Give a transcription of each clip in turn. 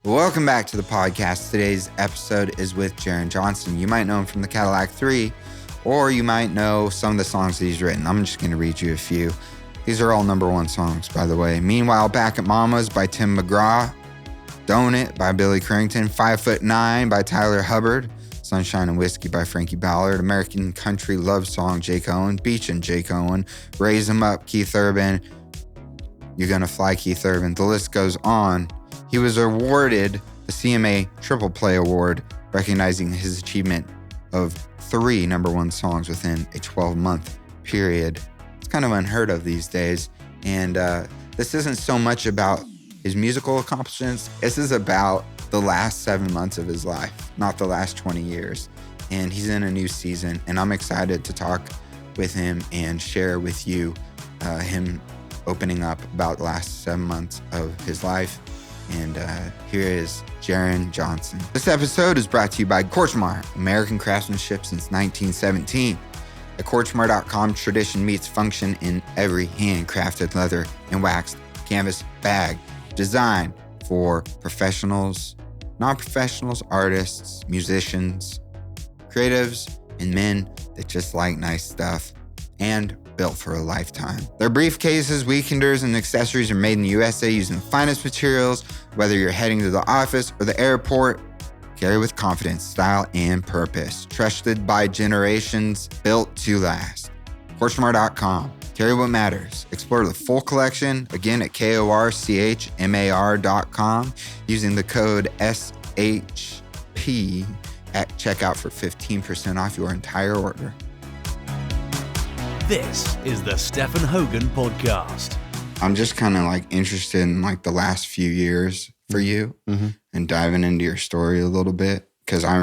Welcome back to the podcast. Today's episode is with Jaren Johnston. You might know him from the Cadillac Three, or you might know some of the songs that he's written. I'm just going to read you a few. These are all #1 songs, by the way. Meanwhile, Back at Mama's by Tim McGraw. Don't It by Billy Currington. 5'9" by Tyler Hubbard. Sunshine and Whiskey by Frankie Ballard. American Country Love Song, Jake Owen. Beachin, Jake Owen. Raise 'Em Up, Keith Urban. You're Gonna Fly, Keith Urban. The list goes on. He was awarded the CMA Triple Play Award, recognizing his achievement of 3 #1 songs within a 12-month period. It's kind of unheard of these days. And this isn't so much about his musical accomplishments. This is about the last 7 months of his life, not the last 20 years. And he's in a new season, and I'm excited to talk with him and share with you him opening up about the last 7 months of his life. And here is Jaren Johnston. This episode is brought to you by Korchmar, American craftsmanship since 1917. At Korchmar.com, tradition meets function in every handcrafted leather and waxed canvas bag. Designed for professionals, non-professionals, artists, musicians, creatives, and men that just like nice stuff, and built for a lifetime. Their briefcases, weekenders, and accessories are made in the USA using the finest materials. Whether you're heading to the office or the airport, carry with confidence, style, and purpose. Trusted by generations, built to last. Korchmar.com. Carry what matters. Explore the full collection, again at KORCHMAR.com, using the code SHP at checkout for 15% off your entire order. This is the Stephan Hogan Podcast. I'm just kind of like interested in like the last few years for you and diving into your story a little bit. Cause I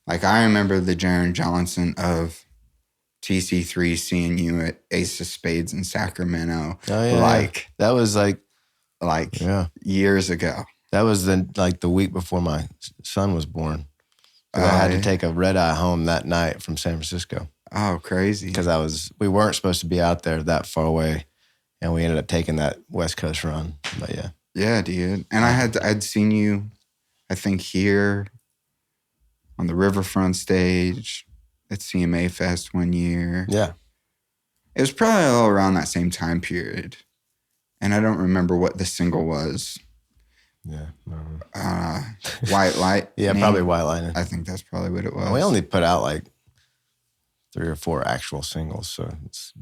remember the Jaren Johnston of TC3 seeing you at Ace of Spades in Sacramento. Oh, yeah. Like that was like years ago. That was the week before my son was born. I had to take a red eye home that night from San Francisco. Oh, crazy. Because we weren't supposed to be out there that far away, and we ended up taking that West Coast run. But yeah. Yeah, dude. And I'd seen you, I think, here on the Riverfront stage at CMA Fest one year. Yeah. It was probably all around that same time period. And I don't remember what the single was. Yeah. White Light. Yeah, name? probably White Light. I think that's probably what it was. We only put out like 3 or 4 actual singles, so it's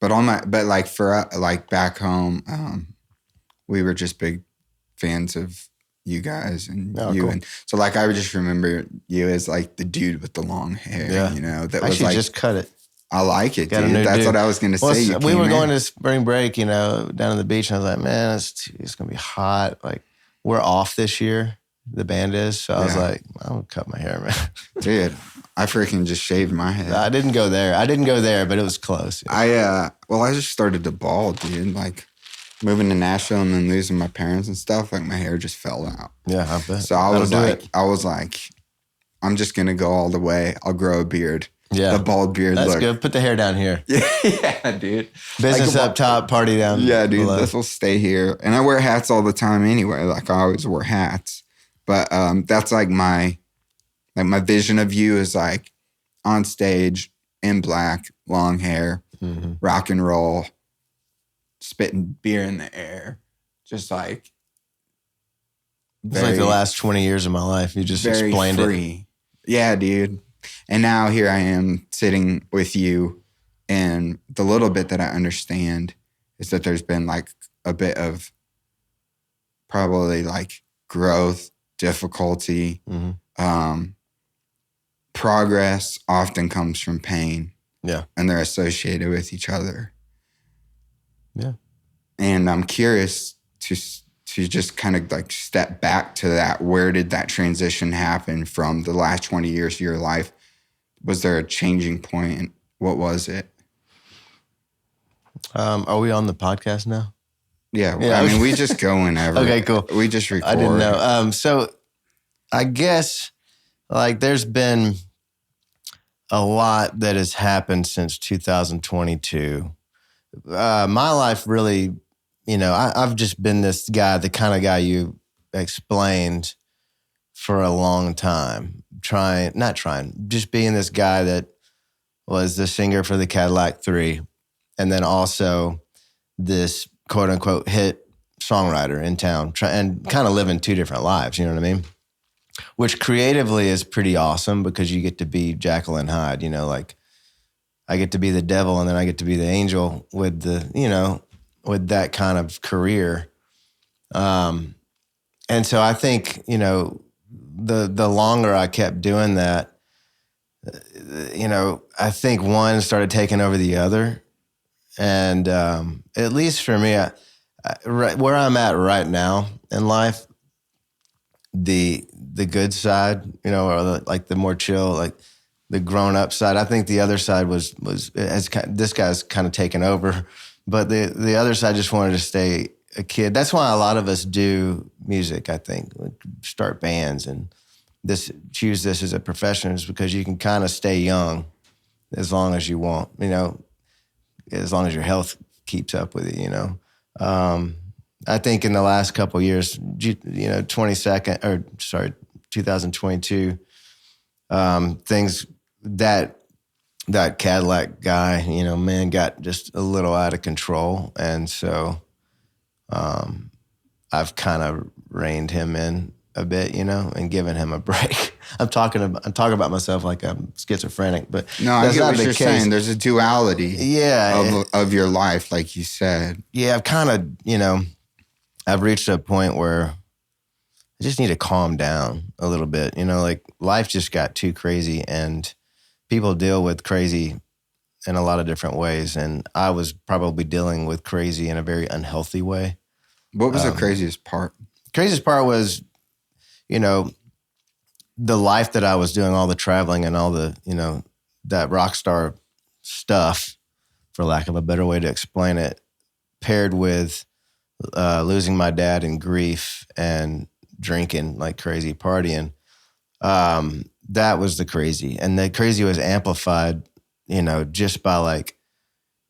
But back home, we were just big fans of you guys and you. Cool. And so like I would just remember you as like the dude with the long hair, you know, that was like just cut it. I like it, dude. That's what I was going to say. We were going to spring break, you know, down on the beach, and I was like, man, it's going to be hot. Like, we're off this year, the band is. So I was like, I'm going to cut my hair, man. Dude, I freaking just shaved my head. I didn't go there, but it was close. I just started to bald, dude. Like, moving to Nashville and then losing my parents and stuff, like, my hair just fell out. Yeah, I bet. So I was like, I'm just going to go all the way. I'll grow a beard. Yeah. The bald beard That's look. good. Put the hair down here. Yeah, dude. Business up top, party down Yeah, dude. below. This will stay here. And I wear hats all the time anyway. Like, I always wear hats. But that's like my vision of you is like on stage, in black, long hair, rock and roll, spitting beer in the air. Just like it's like the last 20 years of my life. You just explained free. Yeah, dude. And now here I am sitting with you, and the little bit that I understand is that there's been like a bit of probably like growth, difficulty, progress often comes from pain. Yeah. And they're associated with each other. Yeah. And I'm curious to just kind of like step back to that. Where did that transition happen from the last 20 years of your life? Was there a changing point? What was it? Are we on the podcast now? Yeah. I mean, we just go whenever. Okay, cool. We just record. I didn't know. So I guess like there's been a lot that has happened since 2022. My life really, you know, I've just been this guy, the kind of guy you explained for a long time, just being this guy that was the singer for the Cadillac Three, and then also this quote unquote hit songwriter in town, and kind of living two different lives, you know what I mean? Which creatively is pretty awesome because you get to be Jekyll and Hyde, you know, like I get to be the devil and then I get to be the angel with with that kind of career. And so I think, the longer I kept doing that, I think one started taking over the other. And at least for me, where I'm at right now in life, the good side, or the more chill, like the grown up side. I think the other side this guy's kind of taken over, but the other side just wanted to stay a kid. That's why a lot of us do music. I think start bands and choose this as a profession is because you can kind of stay young as long as you want. As long as your health keeps up with it. I think in the last couple of years, 2022, things that Cadillac guy, man, got just a little out of control. And so I've kind of reined him in a bit, and given him a break. I'm talking about myself like I'm schizophrenic, but no, I get what you're saying. There's a duality of your life, like you said. Yeah, I've kind of, I've reached a point where I just need to calm down a little bit. Like life just got too crazy and people deal with crazy in a lot of different ways. And I was probably dealing with crazy in a very unhealthy way. What was the craziest part? Craziest part was, the life that I was doing, all the traveling and all the, that rockstar stuff, for lack of a better way to explain it, paired with losing my dad and grief and drinking like crazy, partying. That was the crazy. And the crazy was amplified, just by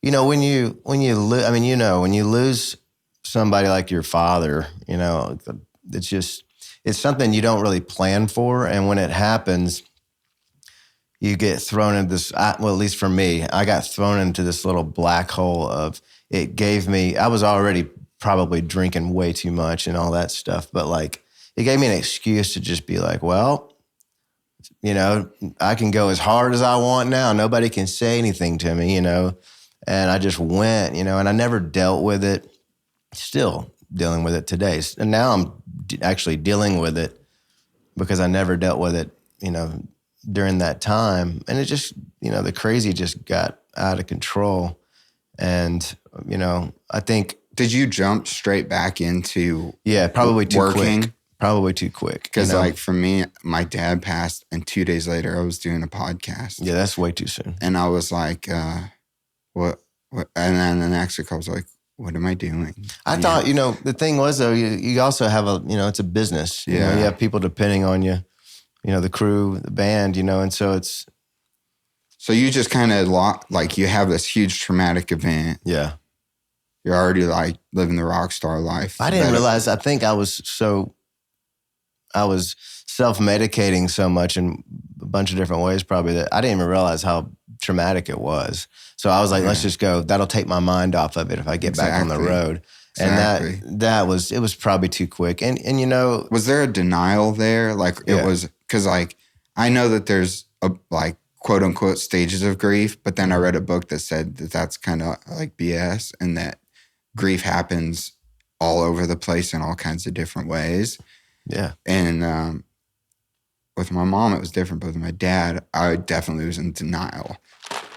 when you lose somebody like your father, it's something you don't really plan for. And when it happens, you get thrown into this, at least for me, I got thrown into this little black hole of, it gave me, I was already probably drinking way too much and all that stuff. But it gave me an excuse to just be like, well, I can go as hard as I want now. Nobody can say anything to me, and I just went, and I never dealt with it. Still dealing with it today. And now I'm actually dealing with it because I never dealt with it, during that time. And it just, the crazy just got out of control. And, I think. Did you jump straight back into probably too working? Quick. Probably too quick. Because for me, my dad passed and 2 days later I was doing a podcast. Yeah, that's way too soon. And I was like, what? And then the next week I was like, what am I doing? I thought, the thing was though, you also have it's a business. You have people depending on you, the crew, the band, and so it's. So you just kind of you have this huge traumatic event. Yeah. You're already living the rock star life. I didn't realize, I think I was self-medicating so much in a bunch of different ways probably that I didn't even realize how traumatic it was. So I was like, let's just go. That'll take my mind off of it if I get back on the road. Exactly. And it was probably too quick. And was there a denial there? It was, because I know that there's quote unquote stages of grief, but then I read a book that said that that's kind of like BS and that grief happens all over the place in all kinds of different ways. Yeah. And with my mom, it was different. But with my dad, I definitely was in denial.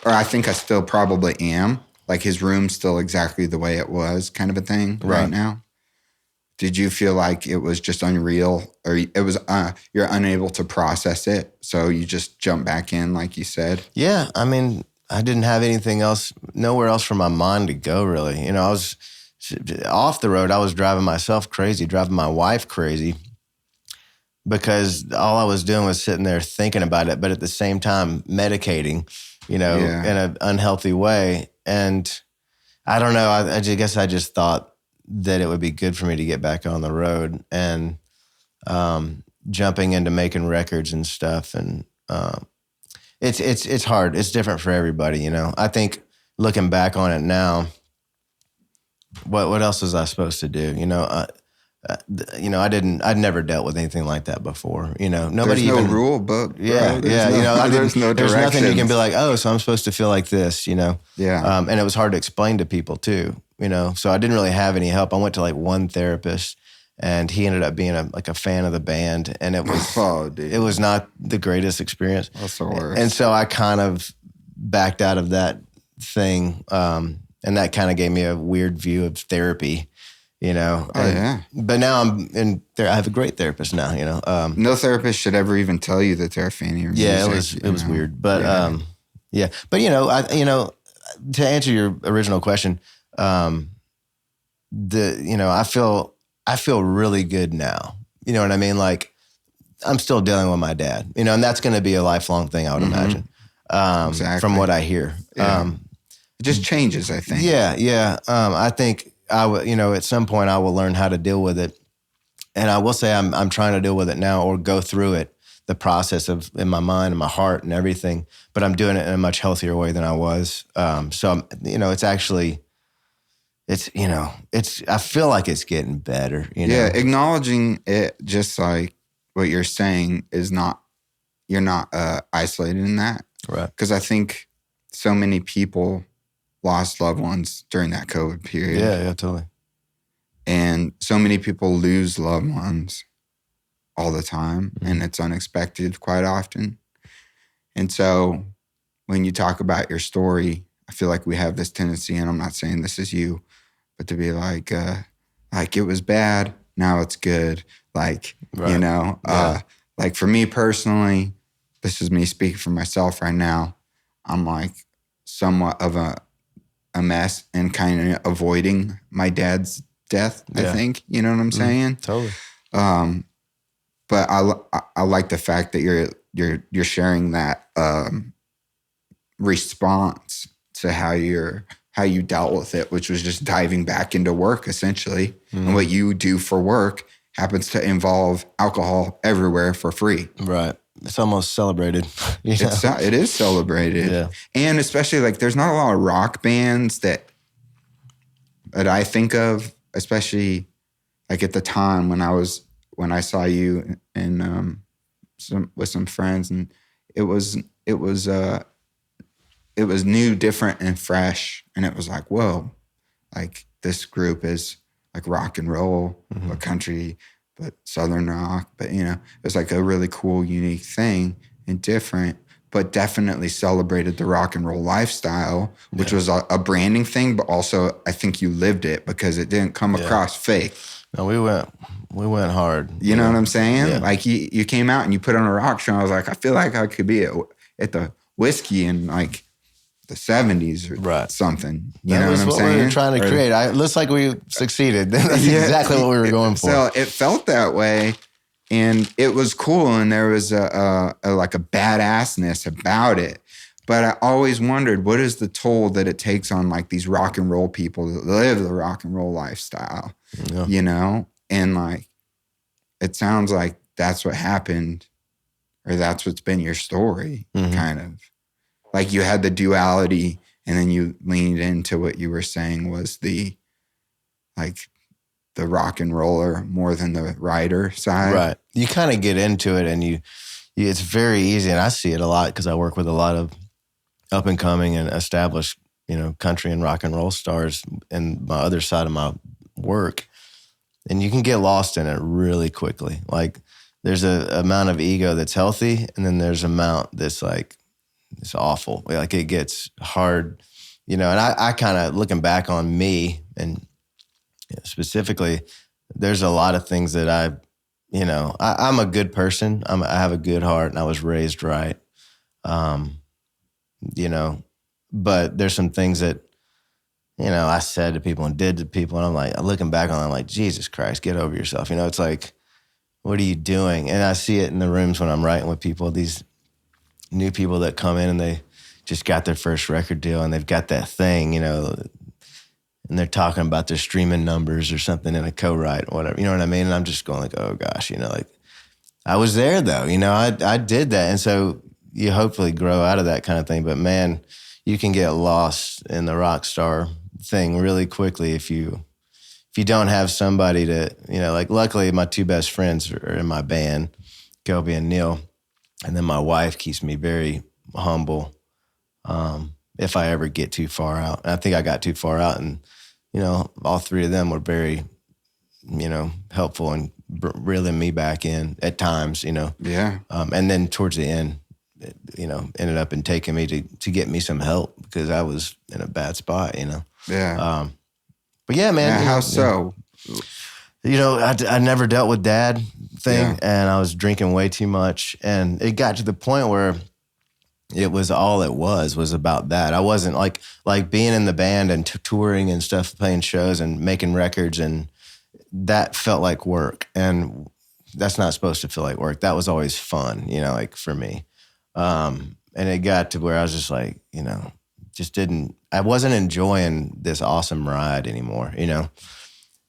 Or I think I still probably am. His room's still exactly the way it was, kind of a thing right now. Did you feel like it was just unreal, or it was you're unable to process it, so you just jump back in, like you said? Yeah, I mean, I didn't have anything else, nowhere else for my mind to go, really. I was off the road. I was driving myself crazy, driving my wife crazy, because all I was doing was sitting there thinking about it, but at the same time medicating, in an unhealthy way. And I don't know, I guess I just thought that it would be good for me to get back on the road. And jumping into making records and stuff. And it's hard. It's different for everybody, you know. I think looking back on it now, what else was I supposed to do? You know, I'd never dealt with anything like that before. You know, nobody there's no even rule book. Bro. Yeah, There's you know, there's no there's directions. nothing you can be like, oh, so I'm supposed to feel like this, you know. Yeah. And it was hard to explain to people too, you know. So I didn't really have any help. I went to like one therapist, and he ended up being a fan of the band, and it was dude. it was not the greatest experience. That's the worst. And so I kind of backed out of that thing, and that kind of gave me a weird view of therapy. You know, but now I'm in there. I have a great therapist now, you know. No therapist should ever even tell you that they're a fan of your music. Yeah, it was weird. But, but you know, to answer your original question, I feel really good now. You know what I mean? Like, I'm still dealing with my dad, you know, and that's going to be a lifelong thing, I would imagine, exactly. from what I hear. Yeah. It just changes, I think. Yeah. I think at some point I will learn how to deal with it. And I will say I'm trying to deal with it now, or go through it, the process of in my mind and my heart and everything, but I'm doing it in a much healthier way than I was. So I feel like it's getting better, you know? Yeah. Acknowledging it, just like what you're saying, you're not isolated in that. Right. Because I think so many people lost loved ones during that COVID period. Yeah, totally. And so many people lose loved ones all the time, and it's unexpected quite often. And so when you talk about your story, I feel like we have this tendency, and I'm not saying this is you, but to be like it was bad, now it's good. Like, right. You know, like for me personally, this is me speaking for myself right now. I'm like somewhat of a mess and kind of avoiding my dad's death, I think. You know what I'm saying? Totally. But I like the fact that you're sharing that response to how you dealt with it, which was just diving back into work essentially. And what you do for work happens to involve alcohol everywhere for free. Right. It's almost celebrated. You know? It is celebrated. Yeah. And especially like there's not a lot of rock bands that I think of, especially like at the time when I saw you and with some friends, and it was new, different, and fresh, and it was like, whoa, like this group is like rock and roll, but country, but Southern rock, but you know, it was like a really cool, unique thing and different, but definitely celebrated the rock and roll lifestyle, which was a branding thing, but also I think you lived it because it didn't come across fake. No, we went hard. You know what I'm saying? Yeah. Like you came out and you put on a rock show. And I was like, I feel like I could be at the whiskey in like the 70s or something. You know what I'm saying? That was what we were trying to create. It looks like we succeeded. That's exactly what we were going for. So it felt that way, and it was cool, and there was a badassness about it. But I always wondered, what is the toll that it takes on like these rock and roll people that live the rock and roll lifestyle? Yeah. You know? And like, it sounds like that's what happened, or that's what's been your story, kind of. Like you had the duality, and then you leaned into what you were saying was the rock and roller more than the writer side. Right. You kind of get into it, and it's very easy. And I see it a lot because I work with a lot of up and coming and established, you know, country and rock and roll stars in my other side of my work. And you can get lost in it really quickly. Like there's a amount of ego that's healthy, and then there's an amount that's like, it's awful. Like it gets hard, you know, and I kind of looking back on me and specifically, there's a lot of things that I'm a good person. I have a good heart, and I was raised right. You know, but there's some things that, you know, I said to people and did to people, and I'm like, looking back on it, I'm like, Jesus Christ, get over yourself. You know, it's like, what are you doing? And I see it in the rooms when I'm writing with people, these new people that come in and they just got their first record deal and they've got that thing, you know, and they're talking about their streaming numbers or something in a co-write or whatever. You know what I mean? And I'm just going like, oh gosh, you know, like I was there though, you know, I did that. And so you hopefully grow out of that kind of thing. But man, you can get lost in the rock star thing really quickly if you don't have somebody to, you know, like luckily my two best friends are in my band, Kelby and Neil. And then my wife keeps me very humble if I ever get too far out. And I think I got too far out, and, you know, all three of them were very, you know, helpful and reeling me back in at times, you know. Yeah. And then towards the end, you know, ended up in taking me to get me some help because I was in a bad spot, you know. Yeah. But yeah, man. Yeah, how so? You know, I never dealt with dad thing, and I was drinking way too much. And it got to the point where it was all it was about that. I wasn't like being in the band and touring and stuff, playing shows and making records, and that felt like work. And that's not supposed to feel like work. That was always fun, you know, like for me. And it got to where I was just like, you know, I wasn't enjoying this awesome ride anymore, you know?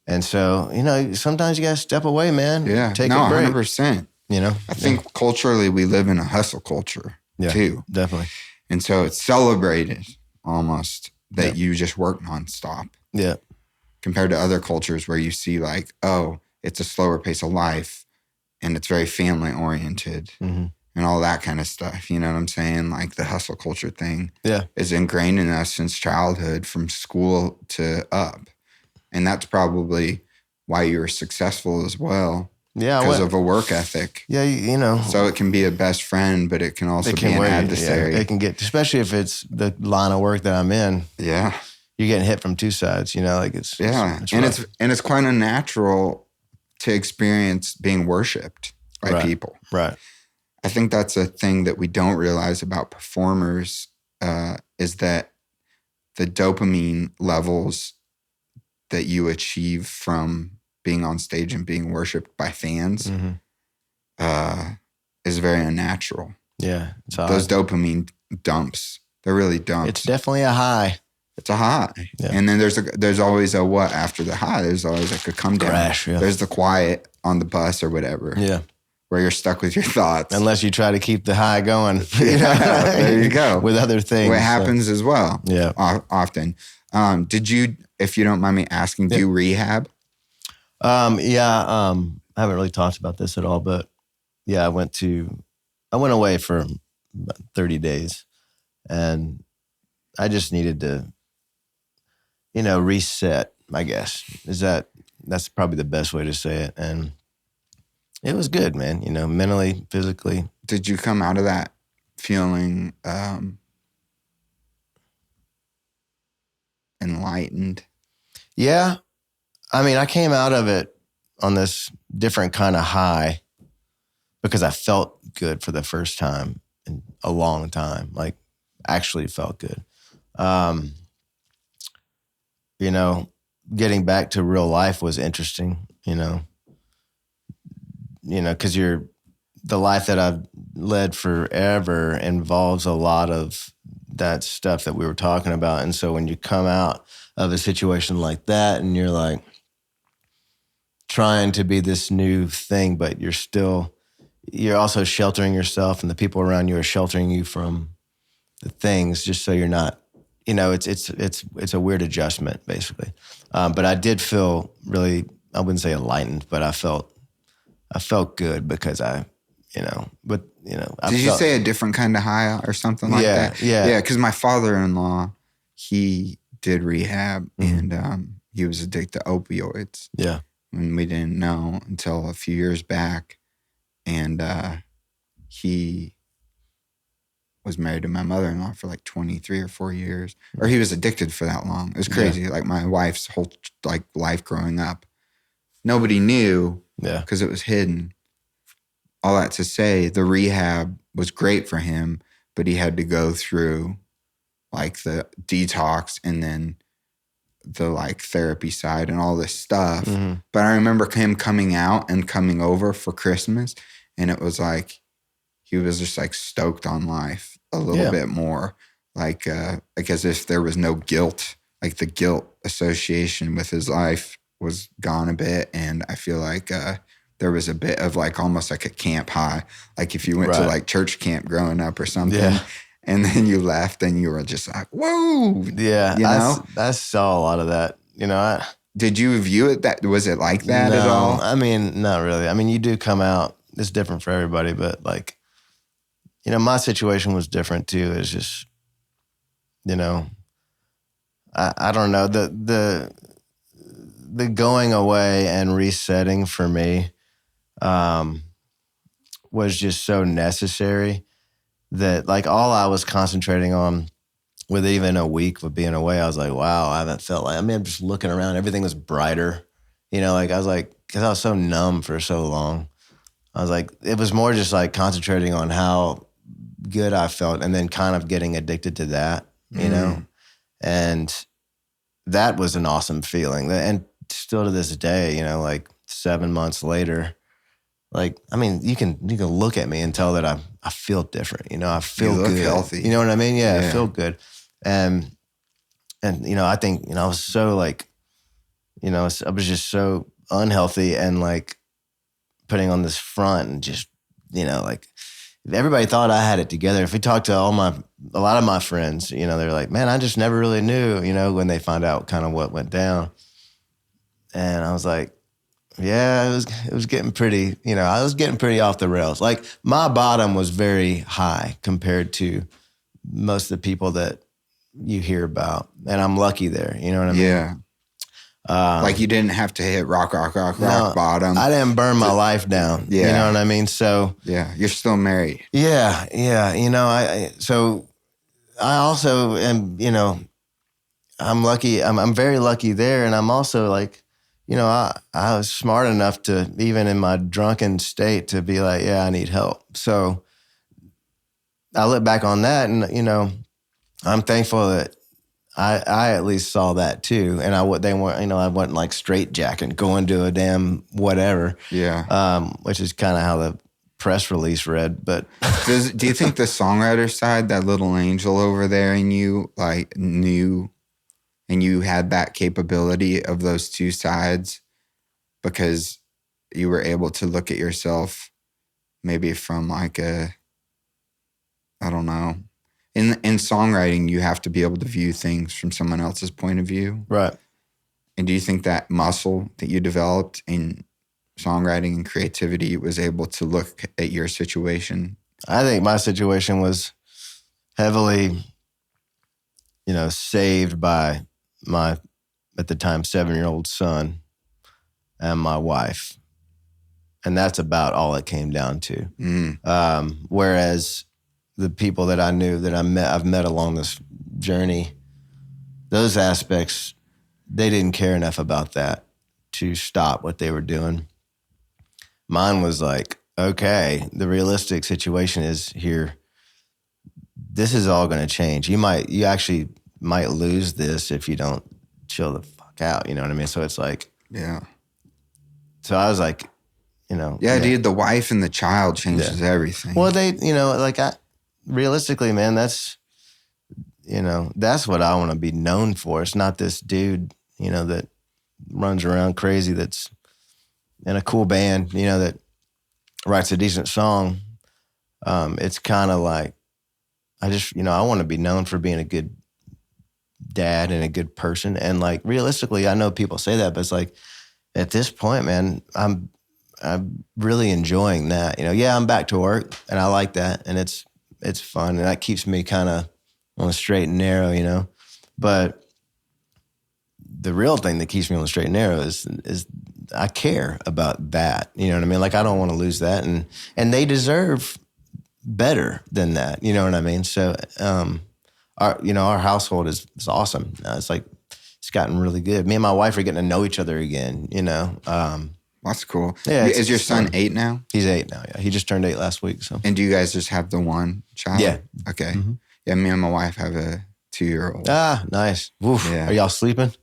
And so, you know, sometimes you got to step away, man. Yeah. Take a break. 100%. You know? I think culturally we live in a hustle culture too. Definitely. And so it's celebrated almost that you just work nonstop. Yeah. Compared to other cultures where you see like, oh, it's a slower pace of life and it's very family oriented. Mm-hmm. And all that kind of stuff. You know what I'm saying? Like the hustle culture thing is ingrained in us since childhood, from school to up. And that's probably why you were successful as well. Yeah. Because of a work ethic. Yeah, you know. So it can be a best friend, but it can also be an adversary. Yeah, it can get, especially if it's the line of work that I'm in. Yeah. You're getting hit from two sides, you know, like it's. Yeah. It's quite unnatural to experience being worshipped by people. Right. I think that's a thing that we don't realize about performers is that the dopamine levels that you achieve from being on stage and being worshipped by fans is very unnatural. Yeah. It's those dopamine dumps, they're really dumps. It's definitely a high. It's a high. Yeah. And then there's always a what after the high? There's always like a come down. Crash, yeah. There's the quiet on the bus or whatever. Yeah. Where you're stuck with your thoughts. Unless you try to keep the high going. There you go. With other things. What happens as well. Yeah. Often. Did you, if you don't mind me asking, do rehab? I haven't really talked about this at all, but yeah, I went away for about 30 days, and I just needed to, you know, reset, I guess. That's probably the best way to say it. And it was good, man, you know, mentally, physically. Did you come out of that feeling enlightened? Yeah. I mean, I came out of it on this different kind of high because I felt good for the first time in a long time, like actually felt good. You know, getting back to real life was interesting, you know, because the life that I've led forever involves a lot of that stuff that we were talking about. And so when you come out of a situation like that and you're like trying to be this new thing, but you're also sheltering yourself, and the people around you are sheltering you from the things just so you're not, you know, it's a weird adjustment basically. But I did feel really, I wouldn't say enlightened, but I felt good because did you say a different kind of high or something like that? Yeah. Because my father-in-law, he did rehab and he was addicted to opioids. Yeah. And we didn't know until a few years back. And he was married to my mother-in-law for like 23 or 4 years. Or he was addicted for that long. It was crazy. Yeah. Like my wife's whole life growing up. Nobody knew because it was hidden. All that to say, the rehab was great for him, but he had to go through like the detox and then the like therapy side and all this stuff. Mm-hmm. But I remember him coming out and coming over for Christmas, and it was like he was just like stoked on life a little bit more, like as if there was no guilt like the guilt association with his life was gone a bit. And I feel like there was a bit of like almost like a camp high. Like if you went to like church camp growing up or something and then you left and you were just like, whoa. Yeah. You know? I saw a lot of that. You know, did you view it that, was it like that at all? I mean, not really. I mean, you do come out, it's different for everybody, but like, you know, my situation was different too. It's just, you know, I don't know. The going away and resetting for me was just so necessary that like all I was concentrating on with even a week of being away, I was like, wow, I haven't felt like, I mean, I'm just looking around, everything was brighter, you know, like I was like, cause I was so numb for so long. I was like, it was more just like concentrating on how good I felt and then kind of getting addicted to that, you know? And that was an awesome feeling. And still to this day, you know, like 7 months later, like, I mean, you can look at me and tell that I feel different, you know, I feel good. Healthy. You know what I mean? Yeah, I feel good. And, you know, I think, you know, I was so like, you know, I was just so unhealthy and like putting on this front and just, you know, like everybody thought I had it together. If we talked to a lot of my friends, you know, they're like, man, I just never really knew, you know, when they find out kind of what went down. And I was like, yeah, it was getting pretty, you know, I was getting pretty off the rails. Like my bottom was very high compared to most of the people that you hear about. And I'm lucky there, you know what I mean? Yeah. Like you didn't have to hit rock bottom. I didn't burn my life down. Yeah. You know what I mean? So yeah, you're still married. Yeah. You know, so I also am, you know, I'm lucky. I'm very lucky there. And I'm also like, you know, I was smart enough to, even in my drunken state, to be like, yeah, I need help. So I look back on that and, you know, I'm thankful that I at least saw that too. And I wasn't like straitjacking, going to a damn whatever. Yeah. Which is kind of how the press release read. But do you think the songwriter side, that little angel over there in you, like knew and you had that capability of those two sides because you were able to look at yourself maybe from like I don't know. In songwriting, you have to be able to view things from someone else's point of view. Right. And do you think that muscle that you developed in songwriting and creativity was able to look at your situation? I think my situation was heavily, you know, saved by my, at the time, 7-year-old son and my wife. And that's about all it came down to. Whereas the people that I knew that I've met along this journey, those aspects, they didn't care enough about that to stop what they were doing. Mine was like, okay, the realistic situation is here. This is all going to change. You actually might lose this if you don't chill the fuck out. You know what I mean? So it's like, yeah. So I was like, you know. Yeah, dude, the wife and the child changes everything. Well, they, you know, like realistically, man, that's, you know, that's what I want to be known for. It's not this dude, you know, that runs around crazy that's in a cool band, you know, that writes a decent song. It's kind of like, I just, you know, I want to be known for being a good dad and a good person. And like, realistically, I know people say that, but it's like, at this point, man, I'm really enjoying that. You know, yeah, I'm back to work and I like that. And it's fun. And that keeps me kind of on the straight and narrow, you know, but the real thing that keeps me on the straight and narrow is I care about that. You know what I mean? Like, I don't want to lose that. And they deserve better than that. You know what I mean? So, our household is awesome. It's like, it's gotten really good. Me and my wife are getting to know each other again, you know? That's cool. Yeah. Is your son 8 now? He's 8 now, yeah. He just turned 8 last week, so. And do you guys just have the one child? Yeah. Okay. Mm-hmm. Yeah, me and my wife have a 2-year-old. Ah, nice. Oof. Yeah. Are y'all sleeping?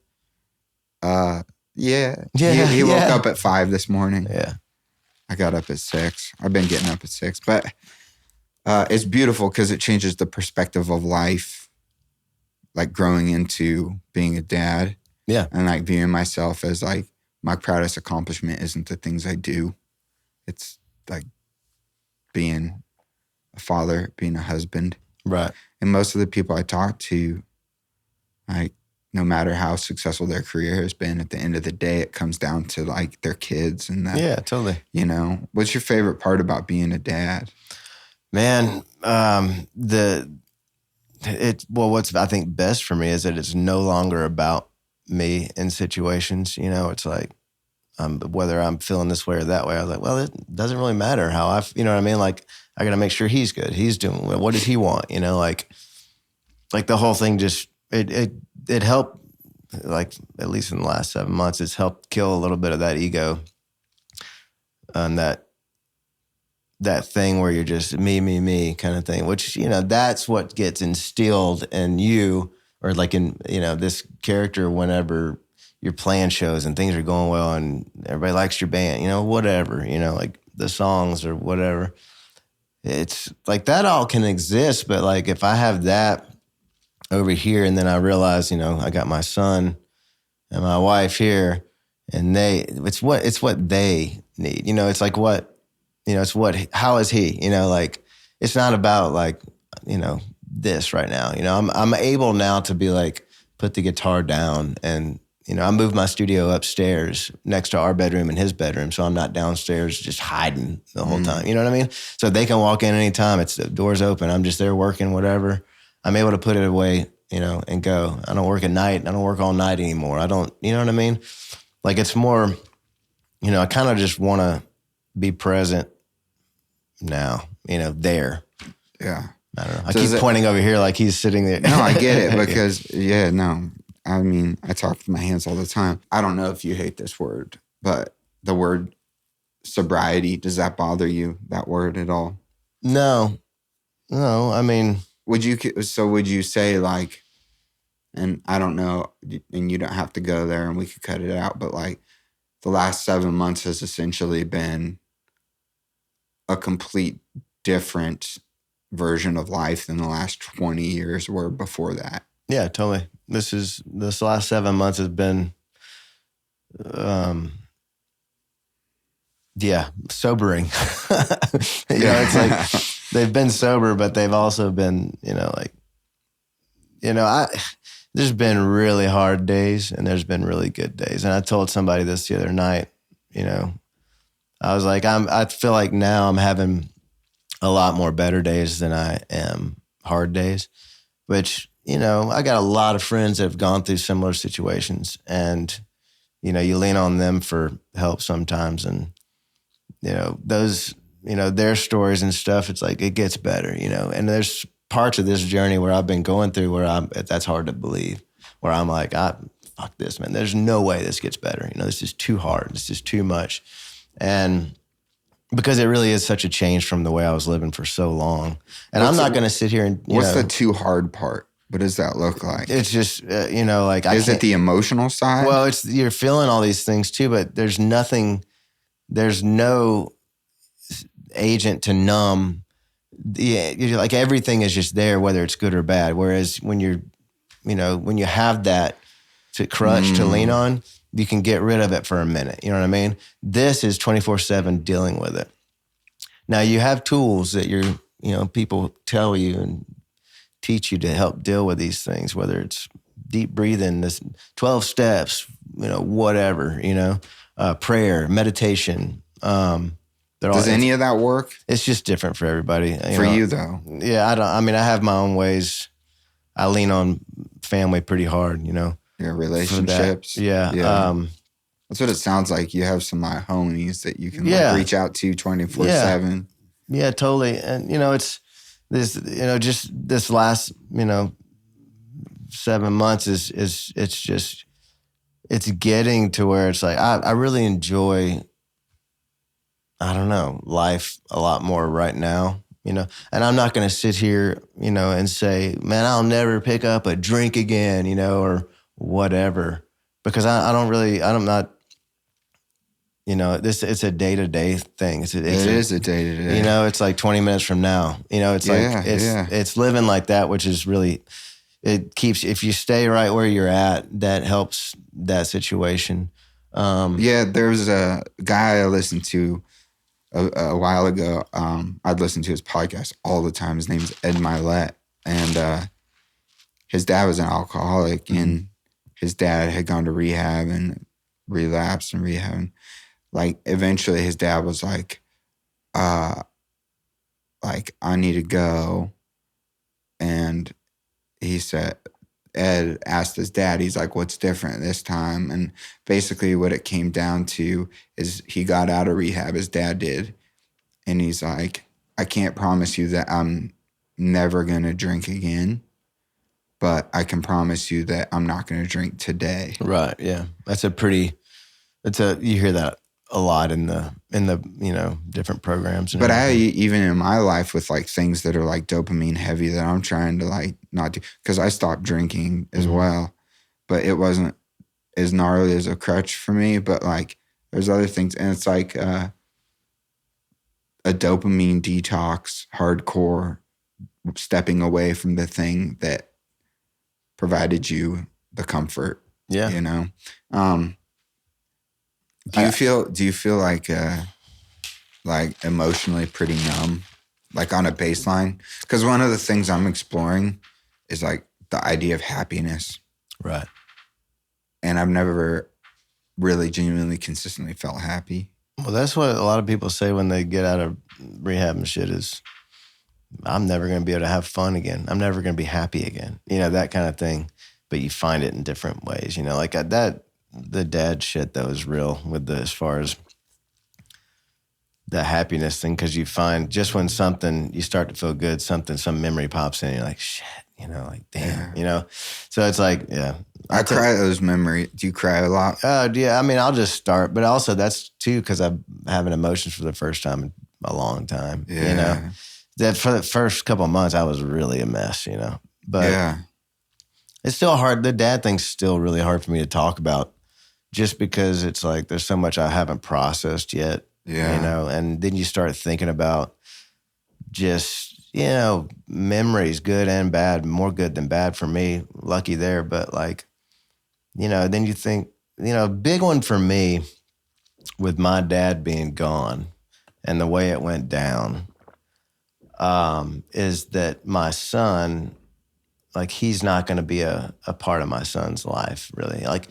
Yeah. Yeah. He woke up at 5 this morning. Yeah. I got up at 6. I've been getting up at 6. But it's beautiful because it changes the perspective of life like growing into being a dad. Yeah. And like viewing myself as like my proudest accomplishment isn't the things I do. It's like being a father, being a husband. Right. And most of the people I talk to, like, no matter how successful their career has been, at the end of the day, it comes down to like their kids and that. Yeah, totally. You know, what's your favorite part about being a dad? Man, what's I think best for me is that it's no longer about me in situations. You know, it's like whether I'm feeling this way or that way. I was like, well, it doesn't really matter how you know what I mean? Like, I got to make sure he's good. He's doing well. What does he want? You know, like the whole thing just it helped. Like, at least in the last 7 months, it's helped kill a little bit of that ego and that thing where you're just me kind of thing, which, you know, that's what gets instilled in you, or like in, you know, this character whenever you're playing shows and things are going well and everybody likes your band, you know, whatever, you know, like the songs or whatever. It's like that all can exist, but like if I have that over here and then I realize, you know, I got my son and my wife here and it's what they need, you know, it's like what, you know, how is he, you know, like, it's not about like, you know, this right now, you know, I'm able now to be like, put the guitar down and, you know, I moved my studio upstairs next to our bedroom and his bedroom. So I'm not downstairs just hiding the whole time. You know what I mean? So they can walk in anytime. It's the door's open. I'm just there working, whatever. I'm able to put it away, you know, and go. I don't work at night. I don't work all night anymore. I don't, you know what I mean? Like, it's more, you know, I kind of just want to be present now, you know, there. Yeah. I don't know. I keep pointing over here like he's sitting there. No, I get it because, I mean, I talk with my hands all the time. I don't know if you hate this word, but the word sobriety, does that bother you, that word at all? No, I mean. Would you say like, and I don't know, and you don't have to go there and we could cut it out, but like the last 7 months has essentially been a complete different version of life than the last 20 years were before that. Yeah, totally. This last 7 months has been, sobering. You know, it's like they've been sober, but they've also been, you know, like, you know, there's been really hard days and there's been really good days. And I told somebody this the other night, you know, I was like, I feel like now I'm having a lot more better days than I am hard days, which, you know, I got a lot of friends that have gone through similar situations and, you know, you lean on them for help sometimes. And, you know, those, you know, their stories and stuff, it's like, it gets better, you know, and there's parts of this journey where I've been going through where that's hard to believe, where I'm like, fuck this, man. There's no way this gets better. You know, this is too hard. This is too much. And because it really is such a change from the way I was living for so long. And I'm not going to sit here and, what's the too hard part? What does that look like? It's just, you know, like, is it the emotional side? Well, you're feeling all these things too, but there's no agent to numb. You're like, everything is just there, whether it's good or bad. Whereas when you have that to crutch to lean on, you can get rid of it for a minute. You know what I mean? This is 24/7 dealing with it. Now you have tools that people tell you and teach you to help deal with these things, whether it's deep breathing, this 12 steps, you know, whatever, you know, prayer, meditation. Does any of that work? It's just different for everybody. You though? Yeah, I have my own ways. I lean on family pretty hard, you know. Your relationships. Yeah. That's what it sounds like. You have some homies that you can reach out to 24/7. Yeah, totally. And, you know, it's this, you know, just this last, you know, 7 months it's getting to where it's like, I really enjoy, I don't know, life a lot more right now, you know, and I'm not going to sit here, you know, and say, man, I'll never pick up a drink again, you know, or whatever, because I'm not, you know, it's a day-to-day thing. It is a day-to-day. You know, it's like 20 minutes from now, you know, it's it's living like that, which is really, it keeps, if you stay right where you're at, that helps that situation. Yeah, there's a guy I listened to a while ago. I'd listen to his podcast all the time. His name's Ed Milet, and his dad was an alcoholic, and his dad had gone to rehab and relapsed and rehab. And like eventually, his dad was like, I need to go, and he said, Ed asked his dad, he's like, what's different this time? And basically what it came down to is he got out of rehab, his dad did. And he's like, I can't promise you that I'm never going to drink again, but I can promise you that I'm not going to drink today. Right. Yeah. You hear that a lot in the different programs. But even in my life with like things that are like dopamine heavy that I'm trying to like not do, because I stopped drinking as well, but it wasn't as gnarly as a crutch for me. But like there's other things, and it's like a dopamine detox, hardcore, stepping away from the thing that provided you the comfort. Yeah. You know? Do you feel like emotionally pretty numb, like on a baseline? Because one of the things I'm exploring is like the idea of happiness. Right. And I've never really genuinely consistently felt happy. Well, that's what a lot of people say when they get out of rehab and shit is, I'm never going to be able to have fun again. I'm never going to be happy again. You know, that kind of thing. But you find it in different ways, you know, like that. The dad shit that was real with as far as the happiness thing, because you find just when you start to feel good, some memory pops in, and you're like, shit, you know, like, damn, you know? So it's like, yeah. I cry at those memories. Do you cry a lot? Yeah, I mean, I'll just start, but also that's too because I'm having emotions for the first time in a long time, you know? That for the first couple of months, I was really a mess, you know? But it's still hard. The dad thing's still really hard for me to talk about, just because it's like there's so much I haven't processed yet, you know, and then you start thinking about just, you know, memories, good and bad, more good than bad for me, lucky there. But like, you know, then you think, you know, big one for me with my dad being gone and the way it went down is that my son, like, he's not going to be a part of my son's life, really. Like,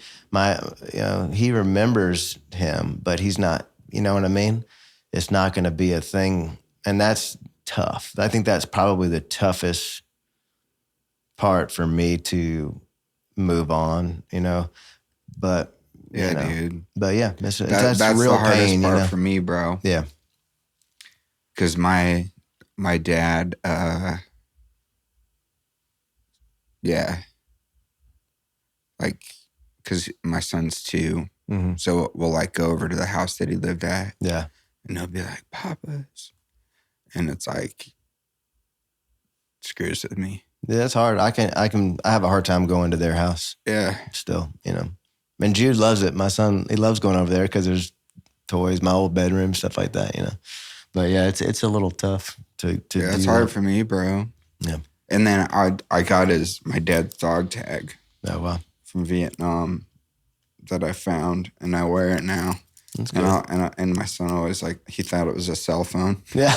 he remembers him, but he's not, you know what I mean? It's not going to be a thing. And that's tough. I think that's probably the toughest part for me to move on, you know? But, yeah, you know, dude. But yeah, that's real the hardest pain, part you know? for me, bro. Yeah. Because my dad, like, because my son's 2, so we'll like go over to the house that he lived at, and he'll be like, "Papa's," and it's like screws with me. Yeah, that's hard. I have a hard time going to their house. Yeah, still, you know. And Jude loves it. My son, he loves going over there because there's toys, my old bedroom, stuff like that, you know. But yeah, it's a little tough to yeah, it's hard for me, bro. Yeah. And then I got my dad's dog tag. Oh, wow. From Vietnam that I found, and I wear it now. That's good. And my son always he thought it was a cell phone. Yeah.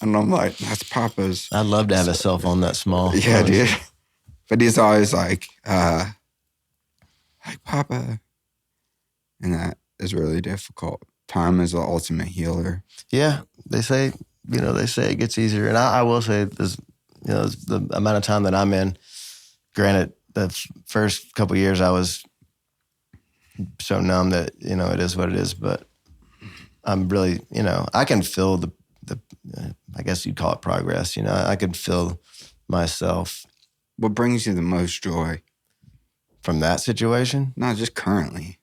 And I'm like, that's Papa's. I'd love to have a cell phone that small. Yeah, dude. But he's always like Papa. And that is really difficult. Time is the ultimate healer. Yeah. They say it gets easier. And I will say this, you know, the amount of time that I'm in, granted, the first couple of years I was so numb that, you know, it is what it is, but I'm really, you know, I can feel the I guess you'd call it progress, you know, I could feel myself. What brings you the most joy? From that situation? No, just currently.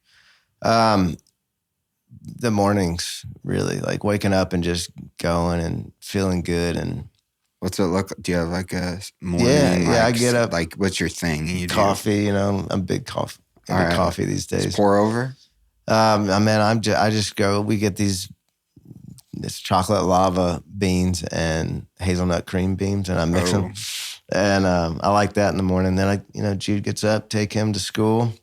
The mornings, really, like waking up and just going and feeling good. And what's it look? Do you have like a morning? Yeah, I get up. Like, what's your thing? Coffee, you know, I'm big coffee. Coffee these days. Just pour over. I just go. We get this chocolate lava beans and hazelnut cream beans, and I mix them. And I like that in the morning. Then Jude gets up, take him to school.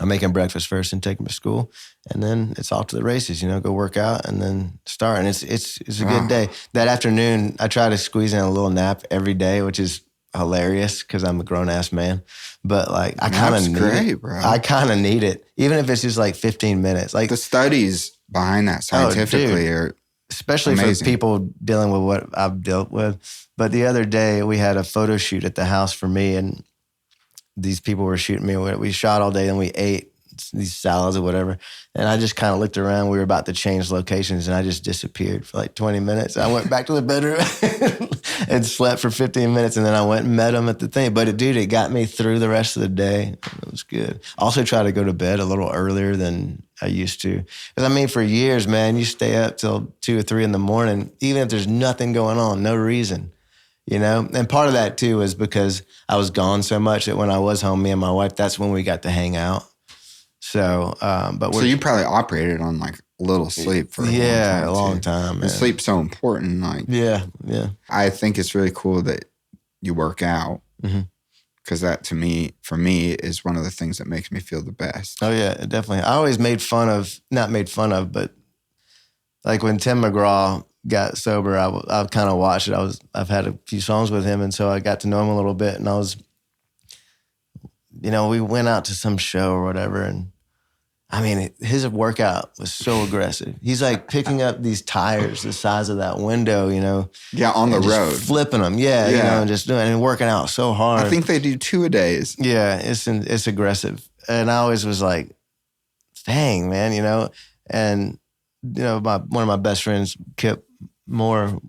I make him breakfast first and take him to school. And then it's off to the races, go work out and then start. And it's a good day. That afternoon, I try to squeeze in a little nap every day, which is hilarious because I'm a grown-ass man. But like, I kind of need it. Bro. I kind of need it. Even if it's just like 15 minutes. Like the studies behind that scientifically are especially amazing. For people dealing with what I've dealt with. But the other day we had a photo shoot at the house for me, and these people were shooting me. We shot all day and we ate these salads or whatever. And I just kind of looked around. We were about to change locations and I just disappeared for like 20 minutes. I went back to the bedroom and slept for 15 minutes. And then I went and met them at the thing. But it got me through the rest of the day. It was good. I also try to go to bed a little earlier than I used to. Because for years, man, you stay up till 2 or 3 in the morning, even if there's nothing going on, no reason. And part of that too is because I was gone so much that when I was home, me and my wife, that's when we got to hang out. So, so you probably operated on like little sleep for a long time. And sleep's so important. Like, yeah. I think it's really cool that you work out because that for me is one of the things that makes me feel the best. Oh yeah, definitely. I always not made fun of, but like when Tim McGraw got sober, I kind of watched it. I've had a few songs with him, and so I got to know him a little bit. And I was, we went out to some show or whatever, and his workout was so aggressive. He's like picking up these tires the size of that window, Yeah, on the road, flipping them. Yeah, and just doing and working out so hard. I think they do 2-a-days. Yeah, it's aggressive, and I always was like, dang, man, and one of my best friends, Kip Moore,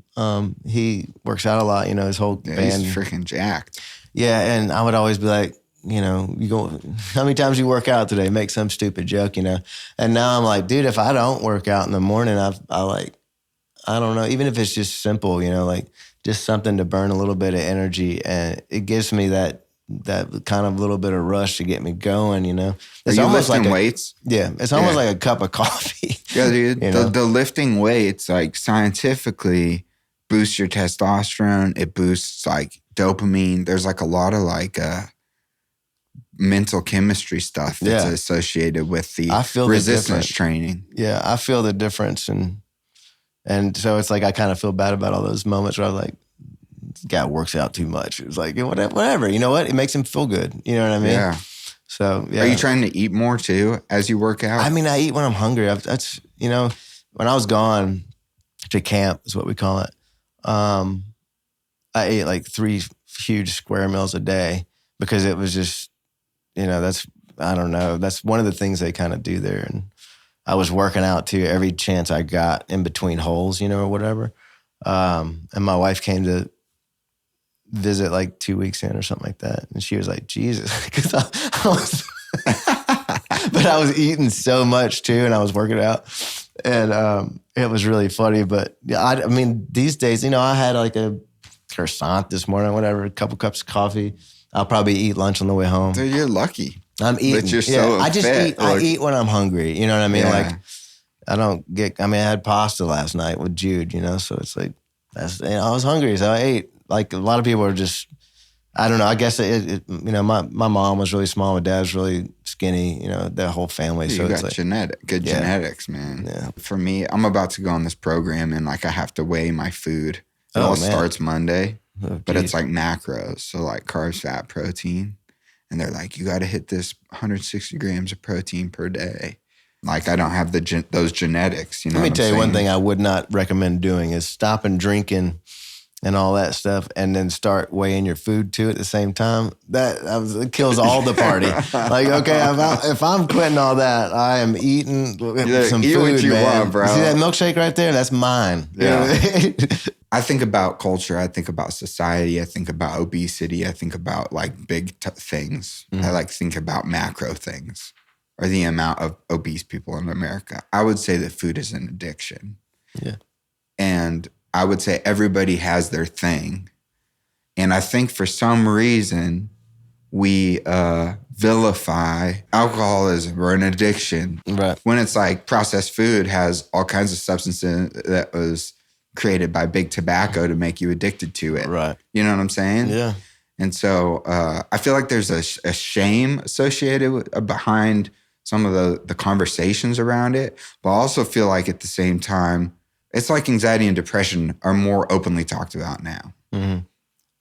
he works out a lot, his whole band. He's freaking jacked. Yeah, and I would always be like, you go, how many times you work out today? Make some stupid joke, And now I'm like, dude, if I don't work out in the morning, I don't know, even if it's just simple, like just something to burn a little bit of energy, and it gives me that kind of little bit of rush to get me going, It's Are you almost lifting like weights? Yeah, it's almost like a cup of coffee. Yeah, dude. The lifting weights, like scientifically, boosts your testosterone. It boosts like dopamine. There's like a lot of like mental chemistry stuff that's associated with the resistance training. Yeah, I feel the difference, and so it's like I kind of feel bad about all those moments where I'm like, this guy works out too much. It's like, whatever. You know what? It makes him feel good. You know what I mean? Yeah. So, yeah. Are you trying to eat more too as you work out? I eat when I'm hungry. That's, when I was gone to camp is what we call it. I ate like 3 huge square meals a day because it was just, I don't know. That's one of the things they kind of do there. And I was working out too every chance I got in between holes, or whatever. And my wife came to visit like 2 weeks in or something like that. And she was like, Jesus, because I was, but I was eating so much too. And I was working out, and it was really funny. But these days, I had like a croissant this morning, whatever, a couple cups of coffee. I'll probably eat lunch on the way home. Dude, you're lucky. I'm eating. But you're so I just fit. eat. I eat when I'm hungry. You know what I mean? Yeah. Like, I don't get, I had pasta last night with Jude, so it's like, I was hungry, so I ate. Like a lot of people are just, I don't know, I guess my mom was really small, my dad was really skinny, their whole family. You so got it's like, genetics, man. Yeah. For me, I'm about to go on this program and like I have to weigh my food. It all starts Monday, but it's like macros. So like carbs, fat, protein. And they're like, you got to hit this 160 grams of protein per day. Like I don't have those genetics. Let me tell you one thing I would not recommend doing is stopping drinking and all that stuff, and then start weighing your food too at the same time. It kills all the party. Like, okay, if I'm quitting all that, I am eating some eat food, what you man. want, bro. See that milkshake right there? That's mine. Yeah. I think about culture. I think about society. I think about obesity. I think about like big things. Mm-hmm. I like think about macro things, or the amount of obese people in America. I would say that food is an addiction. Yeah. And I would say everybody has their thing. And I think for some reason, we vilify alcoholism or an addiction. Right. When it's like processed food has all kinds of substances that was created by big tobacco to make you addicted to it. Right. You know what I'm saying? Yeah. And so I feel like there's a shame associated behind some of the conversations around it. But I also feel like at the same time, it's like anxiety and depression are more openly talked about now. Mm-hmm.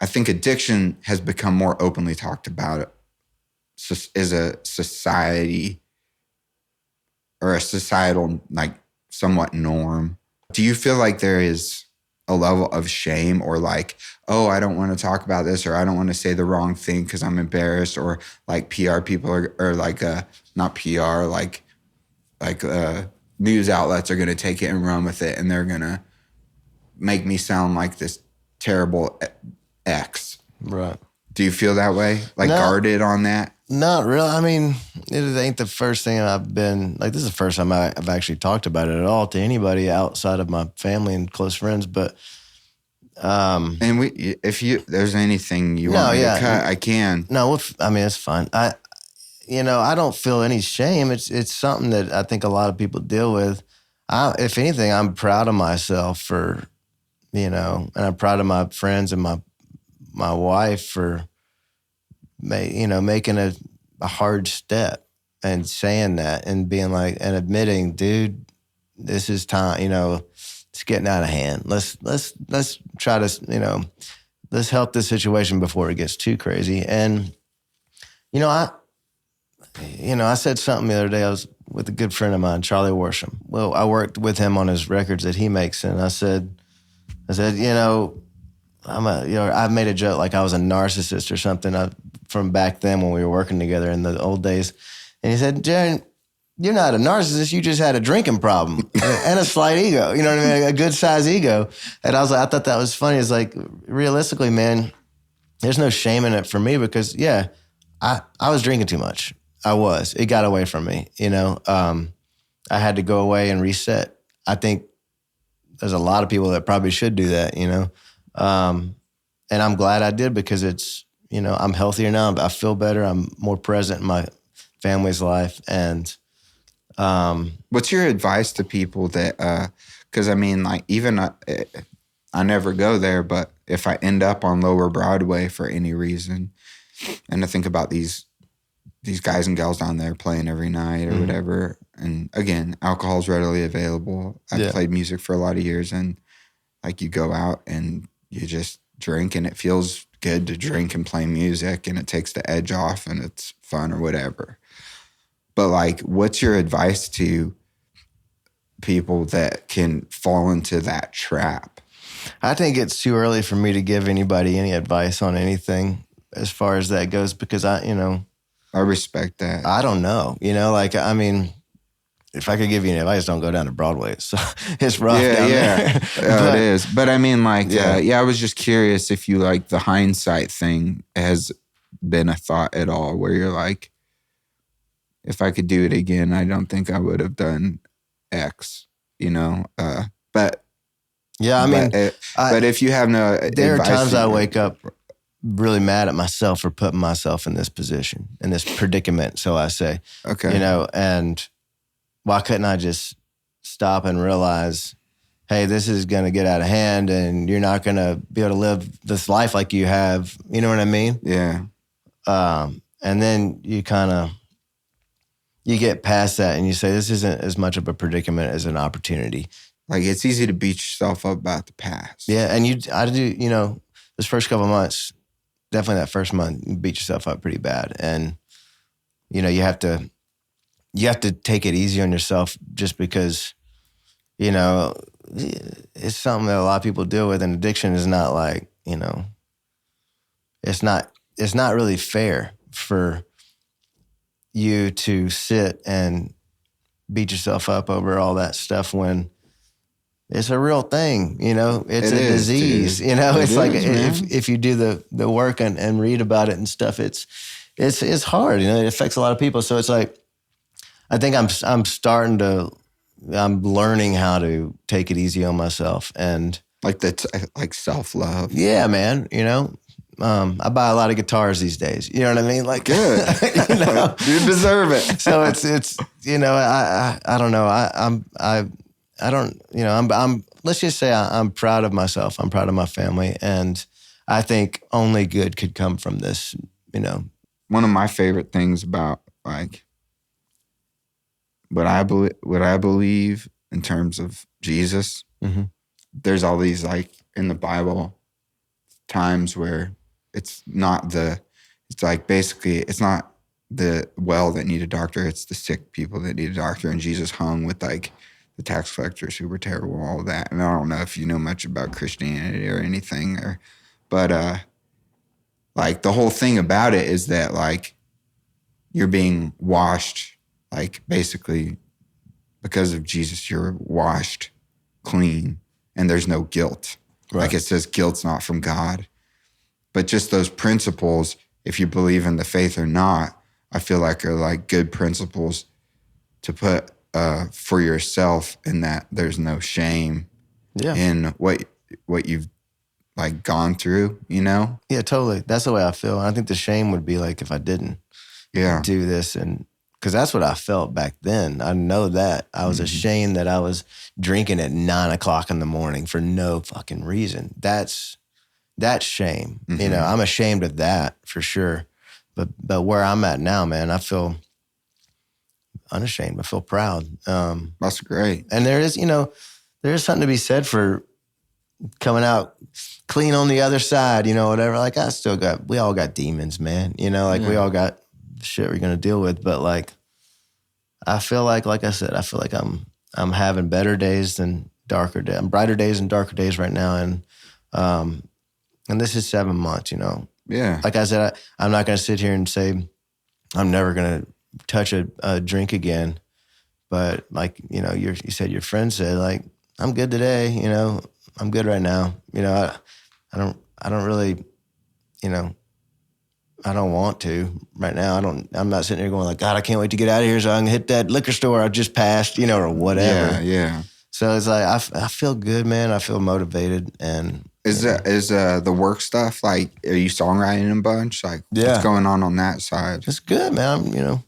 I think addiction has become more openly talked about as a society or a societal, like, somewhat norm. Do you feel like there is a level of shame or like, oh, I don't want to talk about this, or I don't want to say the wrong thing because I'm embarrassed, or like PR people or like not PR, like news outlets are going to take it and run with it, and they're going to make me sound like this terrible X. Right. Do you feel that way? Like, guarded on that? Not really. I mean, it ain't the first thing I've been, like, this is the first time I've actually talked about it at all to anybody outside of my family and close friends. But, and if there's anything you want me to cut, I can. No, I mean, it's fine. I don't feel any shame. It's something that I think a lot of people deal with. If anything, I'm proud of myself for, and I'm proud of my friends and my wife for, making a hard step and saying that and being like, and admitting, dude, this is time, it's getting out of hand. Let's try to, let's help this situation before it gets too crazy. And, I said something the other day. I was with a good friend of mine, Charlie Worsham. Well, I worked with him on his records that he makes. And I said, I've made a joke like I was a narcissist or something from back then when we were working together in the old days. And he said, Jaren, you're not a narcissist. You just had a drinking problem and a slight ego. You know what I mean? A good size ego. And I thought that was funny. It's like, realistically, man, there's no shame in it for me because, I was drinking too much. It got away from me, I had to go away and reset. I think there's a lot of people that probably should do that, and I'm glad I did because it's, I'm healthier now. I feel better. I'm more present in my family's life. And what's your advice to people that, because I mean, like, even I never go there, but if I end up on Lower Broadway for any reason, and I think about these guys and gals down there playing every night or whatever, and again, alcohol's readily available. I've played music for a lot of years, and like, you go out and you just drink, and it feels good to drink and play music, and it takes the edge off, and it's fun or whatever. But like, what's your advice to people that can fall into that trap? I think it's too early for me to give anybody any advice on anything as far as that goes, because I respect that. I don't know, I mean, if I could give you any advice, don't go down to Broadway. So it's rough down there. It is. But I mean, like, I was just curious if you, like, the hindsight thing has been a thought at all, where you're like, if I could do it again, I don't think I would have done X, but yeah, I mean, but if you have no advice, there are times I wake up really mad at myself for putting myself in this position, in this predicament, so I say. Okay. And why couldn't I just stop and realize, hey, this is going to get out of hand and you're not going to be able to live this life like you have. You know what I mean? Yeah. And then you get past that and you say, this isn't as much of a predicament as an opportunity. Like, it's easy to beat yourself up about the past. Yeah. And I do, this first couple of months, definitely that first month, you beat yourself up pretty bad. And, you have to take it easy on yourself just because, it's something that a lot of people deal with. And addiction is not like, it's not really fair for you to sit and beat yourself up over all that stuff when it's a real thing, it's a disease, it's like, if you do the work and read about it and stuff, it's hard, it affects a lot of people. So it's like, I think I'm learning how to take it easy on myself and like self-love. Yeah, man. I buy a lot of guitars these days. You know what I mean? Like, good. You deserve it. So it's I don't know. I'm let's just say I'm proud of myself. I'm proud of my family, and I think only good could come from this, you know. One of my favorite things about like what I believe in terms of Jesus, Mm-hmm. there's all these like in the Bible times where it's not the well that need a doctor, it's the sick people that need a doctor. And Jesus hung with like the tax collectors who were terrible, all of that. And I don't know if you know much about Christianity or anything, but like the whole thing about it is that like you're being washed, like basically because of Jesus, you're washed clean and there's no guilt. Right. Like it says guilt's not from God. But just those principles, if you believe in the faith or not, I feel like are like good principles to put for yourself, in that there's no shame in what you've like gone through, you know? Yeah, totally. That's the way I feel. And I think the shame would be like if I didn't do this, and because that's what I felt back then. I know that. I was ashamed that I was drinking at 9 o'clock in the morning for no fucking reason. That's shame. Mm-hmm. You know, I'm ashamed of that for sure. But where I'm at now, man, I feel unashamed. I feel proud. That's great. And there is something to be said for coming out clean on the other side, you know, whatever. Like we all got demons, man. You know, like we all got shit we're gonna deal with. But like, I feel like I said, I feel like I'm having better days than darker days. I'm brighter days and darker days right now. And this is 7 months, you know. Yeah. Like I said, I'm not gonna sit here and say I'm never gonna touch a drink again. But like, you know, you said your friend said, like, I'm good today, you know, I'm good right now. You know, I don't really, you know, I don't want to right now. I'm not sitting here going like, God, I can't wait to get out of here so I can hit that liquor store I just passed, you know, or whatever. Yeah. So it's like, I feel good, man. I feel motivated. And is the work stuff, like, are you songwriting a bunch? Like, what's going on that side? It's good, man. You know.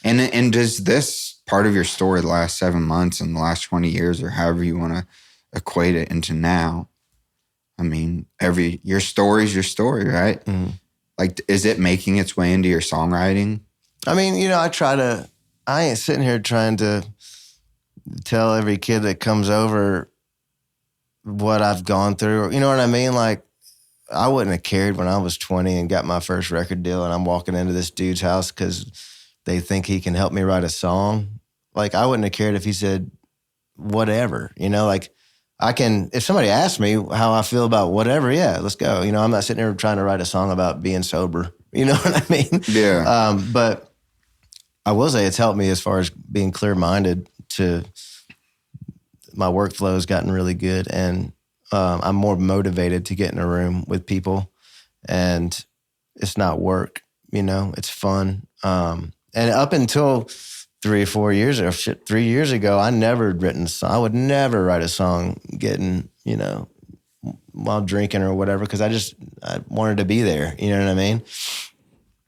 And does this part of your story, the last 7 months and the last 20 years, or however you want to equate it into now, I mean, your story's your story, right? Mm-hmm. Like, is it making its way into your songwriting? I mean, you know, I ain't sitting here trying to tell every kid that comes over what I've gone through. You know what I mean? Like, I wouldn't have cared when I was 20 and got my first record deal and I'm walking into this dude's house because they think he can help me write a song. Like, I wouldn't have cared if he said whatever, you know, like, if somebody asks me how I feel about whatever, yeah, let's go. You know, I'm not sitting there trying to write a song about being sober. You know what I mean? Yeah. But I will say it's helped me as far as being clear-minded. My workflow has gotten really good, and I'm more motivated to get in a room with people, and it's not work, you know, it's fun. And up until 3 or 4 years ago, 3 years ago, I never had written a song. I would never write a song getting, you know, while drinking or whatever, because I wanted to be there, you know what I mean?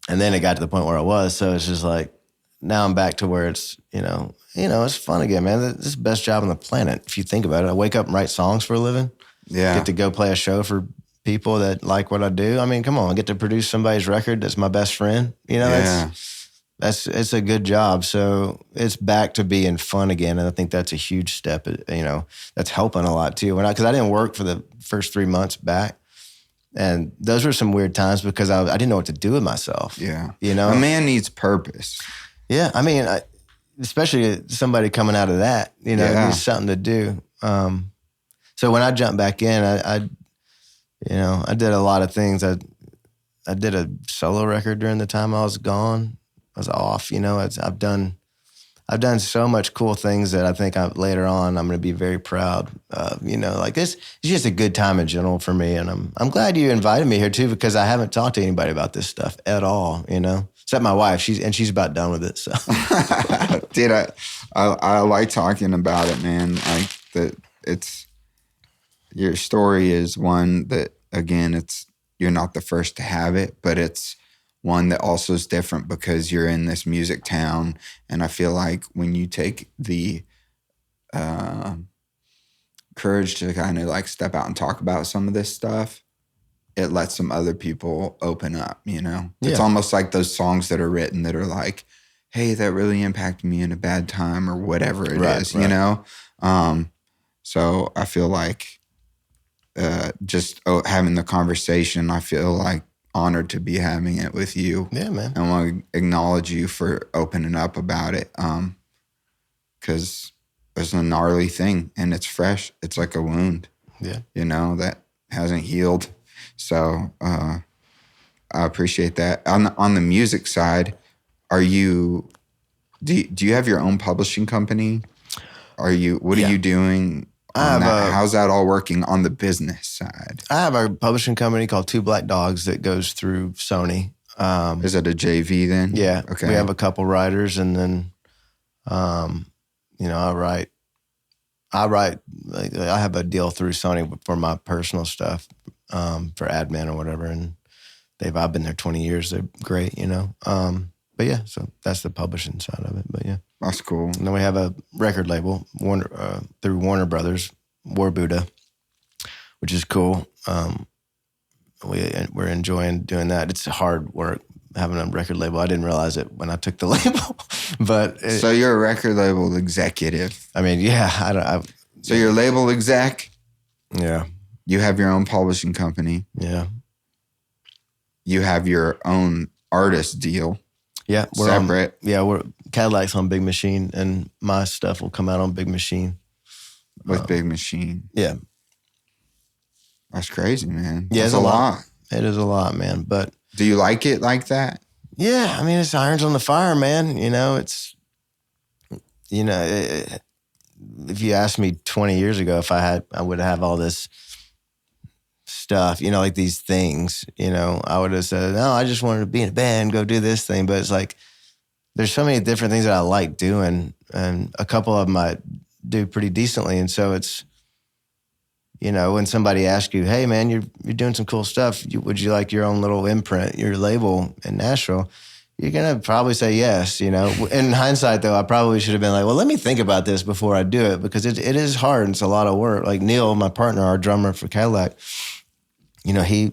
And then it got to the point where I was, so it's just like, now I'm back to where it's, you know, it's fun again, man. This is the best job on the planet, if you think about it. I wake up and write songs for a living. Yeah. Get to go play a show for people that like what I do. I mean, come on, I get to produce somebody's record that's my best friend. You know, it's a good job. So it's back to being fun again. And I think that's a huge step, you know, that's helping a lot too. Because I didn't work for the first 3 months back. And those were some weird times because I didn't know what to do with myself. Yeah. You know? A man needs purpose. Yeah. I mean, especially somebody coming out of that, you know, needs something to do. So when I jumped back in, I did a lot of things. I did a solo record during the time I was gone. I was off, you know. I've done so much cool things that I think later on I'm going to be very proud of. You know, like this. It's just a good time in general for me, and I'm glad you invited me here too, because I haven't talked to anybody about this stuff at all. You know, except my wife. She's about done with it. So, dude, I like talking about it, man. Like your story is one that, again, you're not the first to have it, but it's one that also is different because you're in this music town. And I feel like when you take the courage to kind of like step out and talk about some of this stuff, it lets some other people open up, you know? Yeah. It's almost like those songs that are written that are like, hey, that really impacted me in a bad time or whatever it is, you know? So I feel like just having the conversation, I feel like honored to be having it with you. Yeah, man. I want to acknowledge you for opening up about it because it's a gnarly thing and it's fresh. It's like a wound, you know, that hasn't healed. So I appreciate that. On the music side, do you have your own publishing company? What are you doing? How's that all working on the business side? I have a publishing company called Two Black Dogs that goes through Sony. Is it a JV then? Yeah. Okay. We have a couple writers, and then, you know, I write. I have a deal through Sony for my personal stuff, for admin or whatever, and I've been there 20 years. They're great, you know. But yeah, so that's the publishing side of it. But yeah. That's cool. And then we have a record label through Warner Brothers, War Buddha, which is cool. We're enjoying doing that. It's hard work having a record label. I didn't realize it when I took the label, but so you're a record label executive. I mean, yeah. So you're a label exec. Yeah. You have your own publishing company. Yeah. You have your own artist deal. Yeah, we're separate. We're Cadillac's on Big Machine, and my stuff will come out on Big Machine. With Big Machine. Yeah. That's crazy, man. Yeah, it's a lot. It is a lot, man. But do you like it like that? Yeah, I mean, it's irons on the fire, man. You know, if you asked me 20 years ago if I would have all this stuff, you know, like these things, you know, I would have said, no, I just wanted to be in a band, go do this thing. But it's like, there's so many different things that I like doing, and a couple of them I do pretty decently. And so it's, you know, when somebody asks you, hey man, you're doing some cool stuff, would you like your own little imprint, your label in Nashville? You're going to probably say yes, you know. In hindsight, though, I probably should have been like, well, let me think about this before I do it, because it is hard and it's a lot of work. Like Neil, my partner, our drummer for Cadillac, you know, he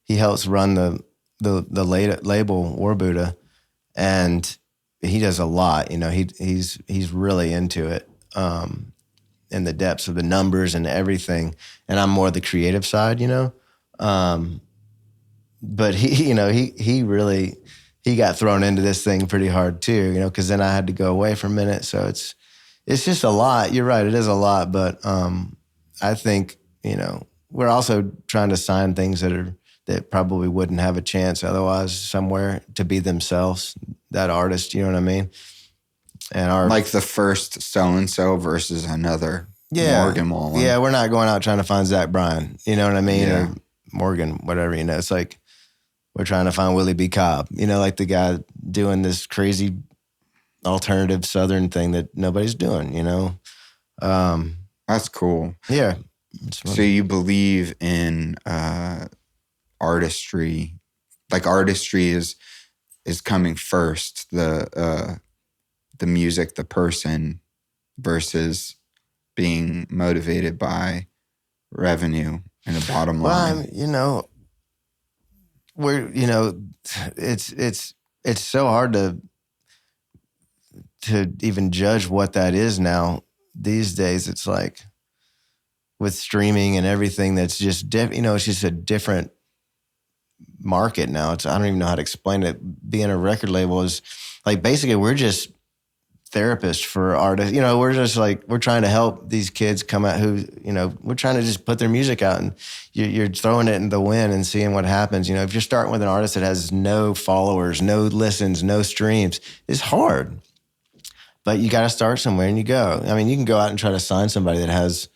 helps run the label War Buddha, and he does a lot. You know, he's really into it, in the depths of the numbers and everything. And I'm more the creative side, you know. But he really got thrown into this thing pretty hard too, you know, because then I had to go away for a minute. So it's just a lot. You're right, it is a lot. But I think, you know, we're also trying to sign things that probably wouldn't have a chance otherwise somewhere to be themselves, that artist, you know what I mean? And like the first so-and-so versus another Morgan Wallen. Yeah, we're not going out trying to find Zach Bryan, you know what I mean? Yeah. Or Morgan, whatever, you know. It's like we're trying to find Willie B. Cobb, you know, like the guy doing this crazy alternative Southern thing that nobody's doing, you know? That's cool. Yeah. So you believe in artistry, like artistry is coming first, the music, the person, versus being motivated by revenue and a bottom line. Well, you know, it's so hard to even judge what that is now. These days, it's like with streaming and everything, that's just it's just a different market now. I don't even know how to explain it. Being a record label is like, basically we're just therapists for artists. You know, we're just like, we're trying to help these kids come out who, you know, we're trying to just put their music out, and you're throwing it in the wind and seeing what happens. You know, if you're starting with an artist that has no followers, no listens, no streams, it's hard. But you got to start somewhere, and you go. I mean, you can go out and try to sign somebody that has,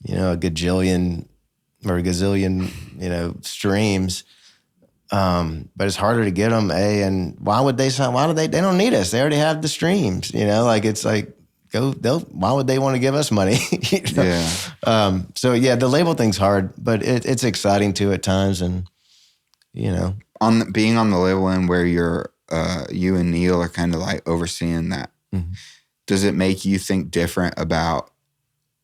you know, a gazillion, you know, streams. But it's harder to get them, and why would they sign? They don't need us. They already have the streams, you know, like, it's like, why would they want to give us money? You know? Yeah. So yeah, the label thing's hard, but it's exciting too at times. And, you know, being on the label end where you and Neil are kind of like overseeing that, mm-hmm. Does it make you think different about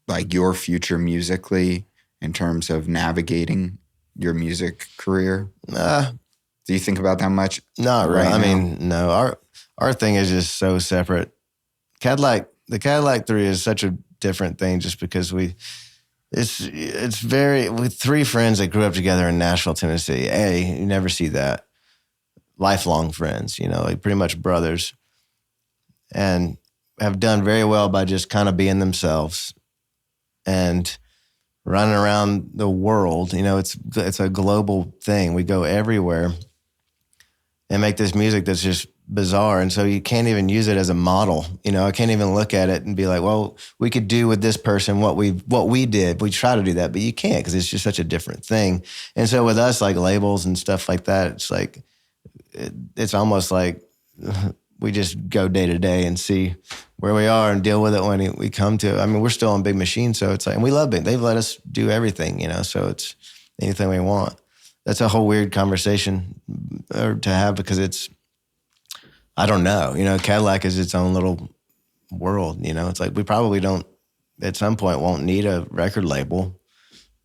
like your future musically in terms of navigating your music career? Nah, Do you think about that much? not really. right I now? mean, no. Our thing is just so separate. The Cadillac Three is such a different thing, just because it's very, with three friends that grew up together in Nashville, Tennessee. You never see that. Lifelong friends, like pretty much brothers, and have done very well by just kind of being themselves and running around the world. It's a global thing. We go everywhere and make this music that's just bizarre. And so you can't even use it as a model. I can't even look at it and be like, well, we could do with this person what we did. We try to do that, but you can't, because it's just such a different thing. And so with us, like labels and stuff like that, it's like, it's almost like we just go day to day and see where we are and deal with it when we come to it. I mean, we're still on Big Machine, so it's like, and we love it. They've let us do everything, so it's anything we want. That's a whole weird conversation to have, because I don't know. Cadillac is its own little world, It's like we probably don't, at some point, won't need a record label.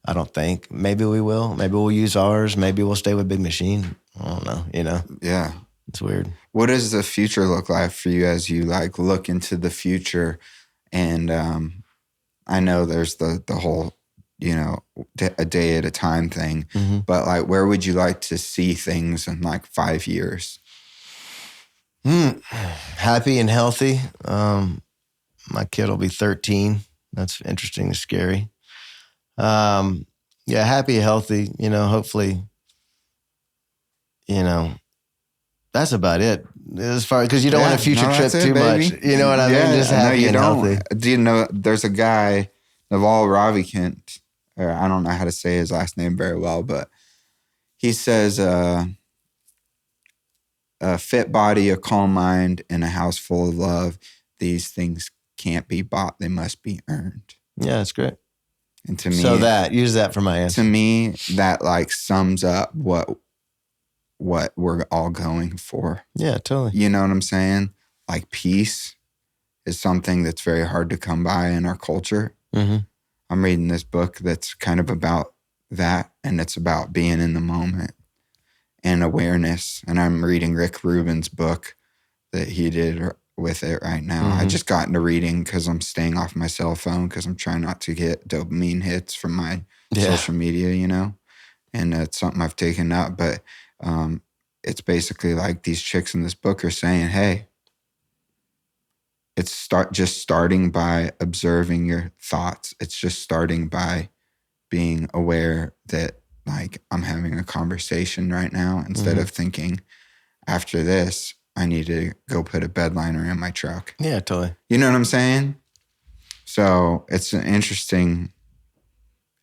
I don't think. Maybe we will. Maybe we'll use ours. Maybe we'll stay with Big Machine. I don't know, Yeah. It's weird. What does the future look like for you as you like look into the future? And I know there's the whole, a day at a time thing, but like, where would you like to see things in like 5 years? Happy and healthy. My kid will be 13. That's interesting and scary. Yeah, happy, healthy, hopefully, that's about it. As far, because you don't want to future trip too much. You know what I mean? Just happy and healthy. Do you know there's a guy, Naval Ravikant, or I don't know how to say his last name very well, but he says, a fit body, a calm mind, and a house full of love. These things can't be bought. They must be earned. Yeah, that's great. And to me, use that for my answer. To me, that like sums up what we're all going for. Yeah, totally. You know what I'm saying? Like, peace is something that's very hard to come by in our culture. Mm-hmm. I'm reading this book that's kind of about that, and it's about being in the moment and awareness. And I'm reading Rick Rubin's book that he did with it right now. I just got into reading because I'm staying off my cell phone, because I'm trying not to get dopamine hits from my social media, and it's something I've taken up. But it's basically like these chicks in this book are saying, hey, it's starting by observing your thoughts. It's just starting by being aware that, like, I'm having a conversation right now, instead of thinking, after this, I need to go put a bed liner in my truck. Yeah, totally. You know what I'm saying? So it's an interesting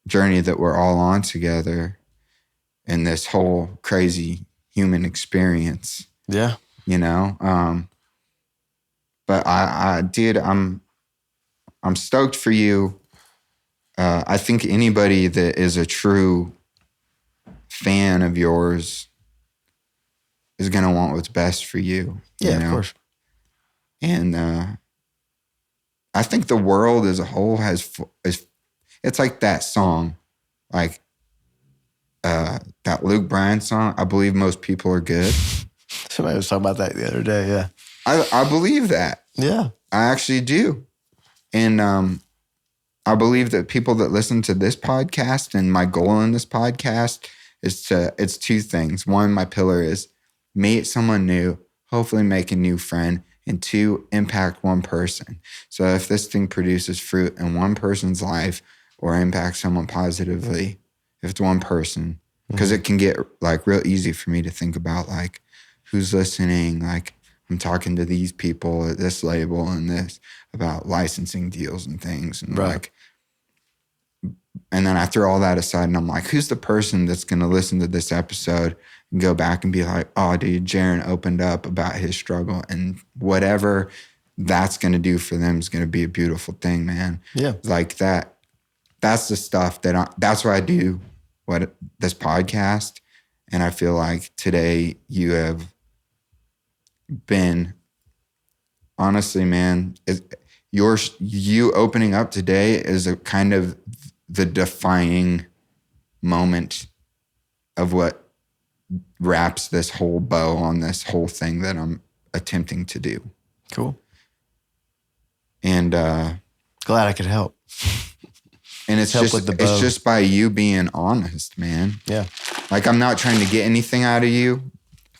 journey that we're all on together in this whole crazy human experience. Yeah. But I'm stoked for you. I think anybody that is a true fan of yours is going to want what's best for you. Yeah, of course. And I think the world as a whole it's like that song, like that Luke Bryan song, I believe most people are good. Somebody was talking about that the other day, yeah. I believe that. Yeah. I actually do. And I believe that people that listen to this podcast, and my goal in this podcast it's two things. One, my pillar is meet someone new, hopefully make a new friend, and two, impact one person. So if this thing produces fruit in one person's life or impacts someone positively, if it's one person, because it can get like real easy for me to think about like who's listening, like I'm talking to these people at this label and this about licensing deals and things. And like, and then I throw all that aside and I'm like, who's the person that's going to listen to this episode and go back and be like, oh, dude, Jaren opened up about his struggle, and whatever that's going to do for them is going to be a beautiful thing, man. Yeah. Like that. That's the stuff that's why I do this podcast. And I feel like today you have been, honestly, man, you opening up today is a kind of the defining moment of what wraps this whole bow on this whole thing that I'm attempting to do. Cool. And glad I could help. And it's just by you being honest, man. Yeah. Like, I'm not trying to get anything out of you.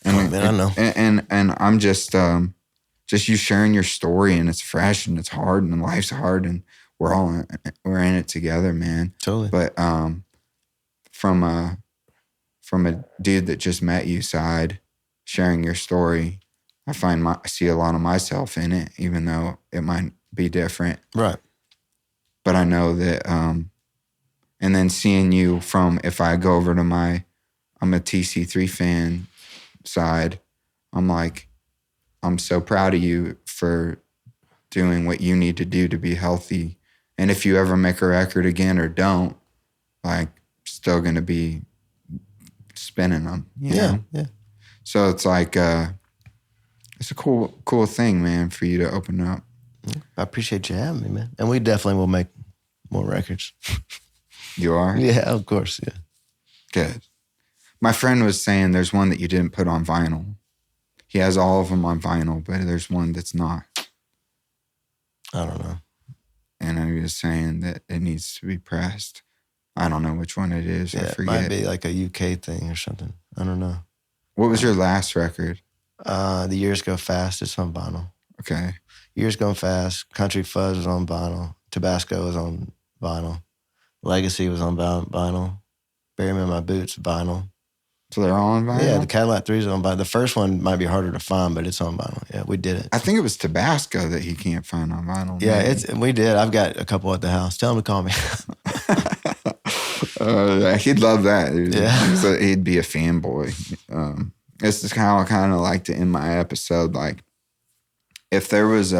And man, I know. And I'm just you sharing your story, and it's fresh and it's hard and life's hard, and we're in it together, man. Totally. But from a dude that just met you side, sharing your story, I see a lot of myself in it, even though it might be different. Right. But I know that, and then seeing you from, if I go over to I'm a TC3 fan side, I'm like, I'm so proud of you for doing what you need to do to be healthy. And if you ever make a record again or don't, like, still going to be spinning them. You know? Yeah. So it's like, it's a cool thing, man, for you to open up. I appreciate you having me, man. And we definitely will make more records. You are? Yeah, of course, yeah. Good. My friend was saying there's one that you didn't put on vinyl. He has all of them on vinyl, but there's one that's not. I don't know. And he was saying that it needs to be pressed. I don't know which one it is. Yeah, I forget. it might be like a UK thing or something. I don't know. What was your last record? The Years Go Fast. It's on vinyl. Okay. Years Go Fast. Country Fuzz was on vinyl. Tabasco was on vinyl. Legacy was on vinyl. Bury Me in My Boots, vinyl. So they're all on vinyl? Yeah, the Cadillac Three is on vinyl. The first one might be harder to find, but it's on vinyl. Yeah, we did it. I think it was Tabasco that he can't find on vinyl. Yeah, we did. I've got a couple at the house. Tell him to call me. He'd love that. Yeah. He'd be a fanboy. This is how I kind of like to end my episode. Like, if there was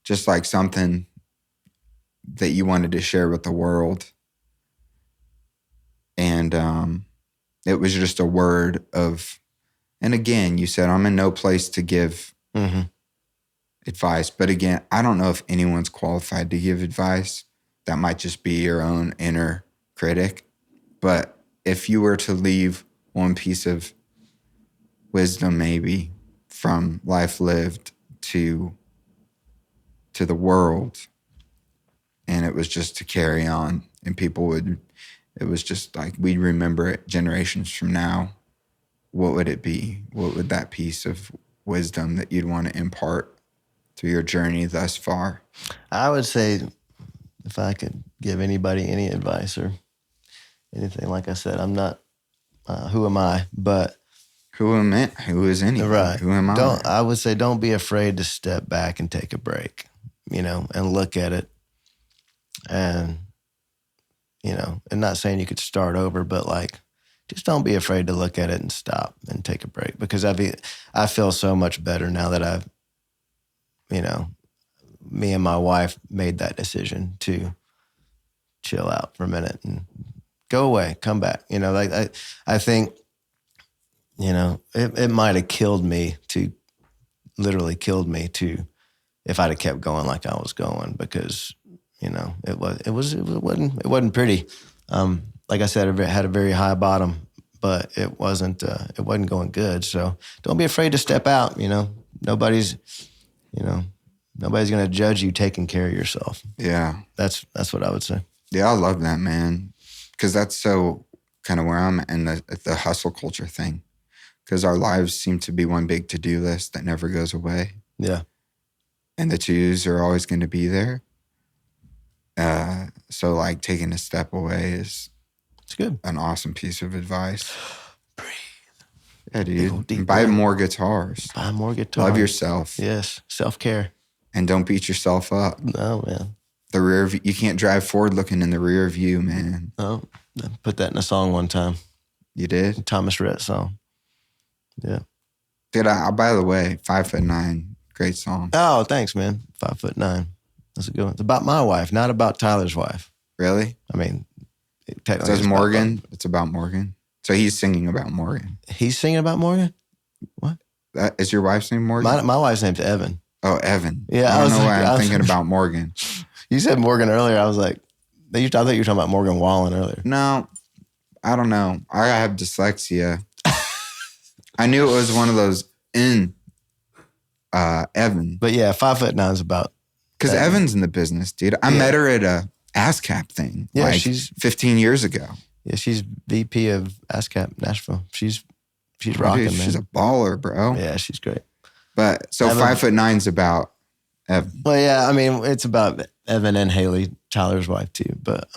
just like something that you wanted to share with the world, and it was just a word of, and again, you said, I'm in no place to give advice. But again, I don't know if anyone's qualified to give advice. That might just be your own inner critic. But if you were to leave one piece of wisdom, maybe from life lived to the world, and it was just to carry on, and it was just like, we'd remember it generations from now, what would it be? What would that piece of wisdom that you'd want to impart through your journey thus far? I would say, if I could give anybody any advice or anything, like I said, I'm not, who am I? But who is anyone? Right. Who am I? I would say, don't be afraid to step back and take a break, and look at it. And, and not saying you could start over, but like, just don't be afraid to look at it and stop and take a break. Because I feel so much better now that I've, me and my wife made that decision to chill out for a minute and go away, come back. I think, it might have literally killed me if I'd have kept going like I was going, because, it wasn't pretty. Like I said, it had a very high bottom, but it wasn't going good. So don't be afraid to step out. Nobody's going to judge you taking care of yourself. Yeah. That's what I would say. Yeah, I love that, man. Because that's so kind of where I'm in the hustle culture thing. Because our lives seem to be one big to-do list that never goes away. Yeah. And the to-dos are always going to be there. So like taking a step away it's good. An awesome piece of advice. Breathe. Yeah, dude. Buy more guitars. Buy more guitars. Love yourself. Yes. Self-care. And don't beat yourself up. No, man. The rear view, you can't drive forward looking in the rear view, man. Oh, I put that in a song one time. You did? Thomas Rhett song. Yeah. Dude, by the way, 5'9", great song. Oh, thanks, man. 5'9". That's a good one. It's about my wife, not about Tyler's wife. Really? I mean, technically. So it's Morgan? It's about Morgan? So he's singing about Morgan. He's singing about Morgan? What? Is your wife's name Morgan? My wife's name's Evan. Oh, Evan. Yeah, I don't know why I'm thinking about Morgan. You said Morgan earlier. I was like, I thought you were talking about Morgan Wallen earlier. No, I don't know. I have dyslexia. I knew it was one of those in Evan. But yeah, 5'9" is about. Because Evan's in the business, dude. I met her at a ASCAP thing. Yeah, like she's 15 years ago. Yeah, she's VP of ASCAP Nashville. She's rocking, Dude, man. she's a baller, bro. Yeah, she's great. But so 5'9" about Evan. Well, yeah, I mean, it's about Evan and Haley, Tyler's wife too. But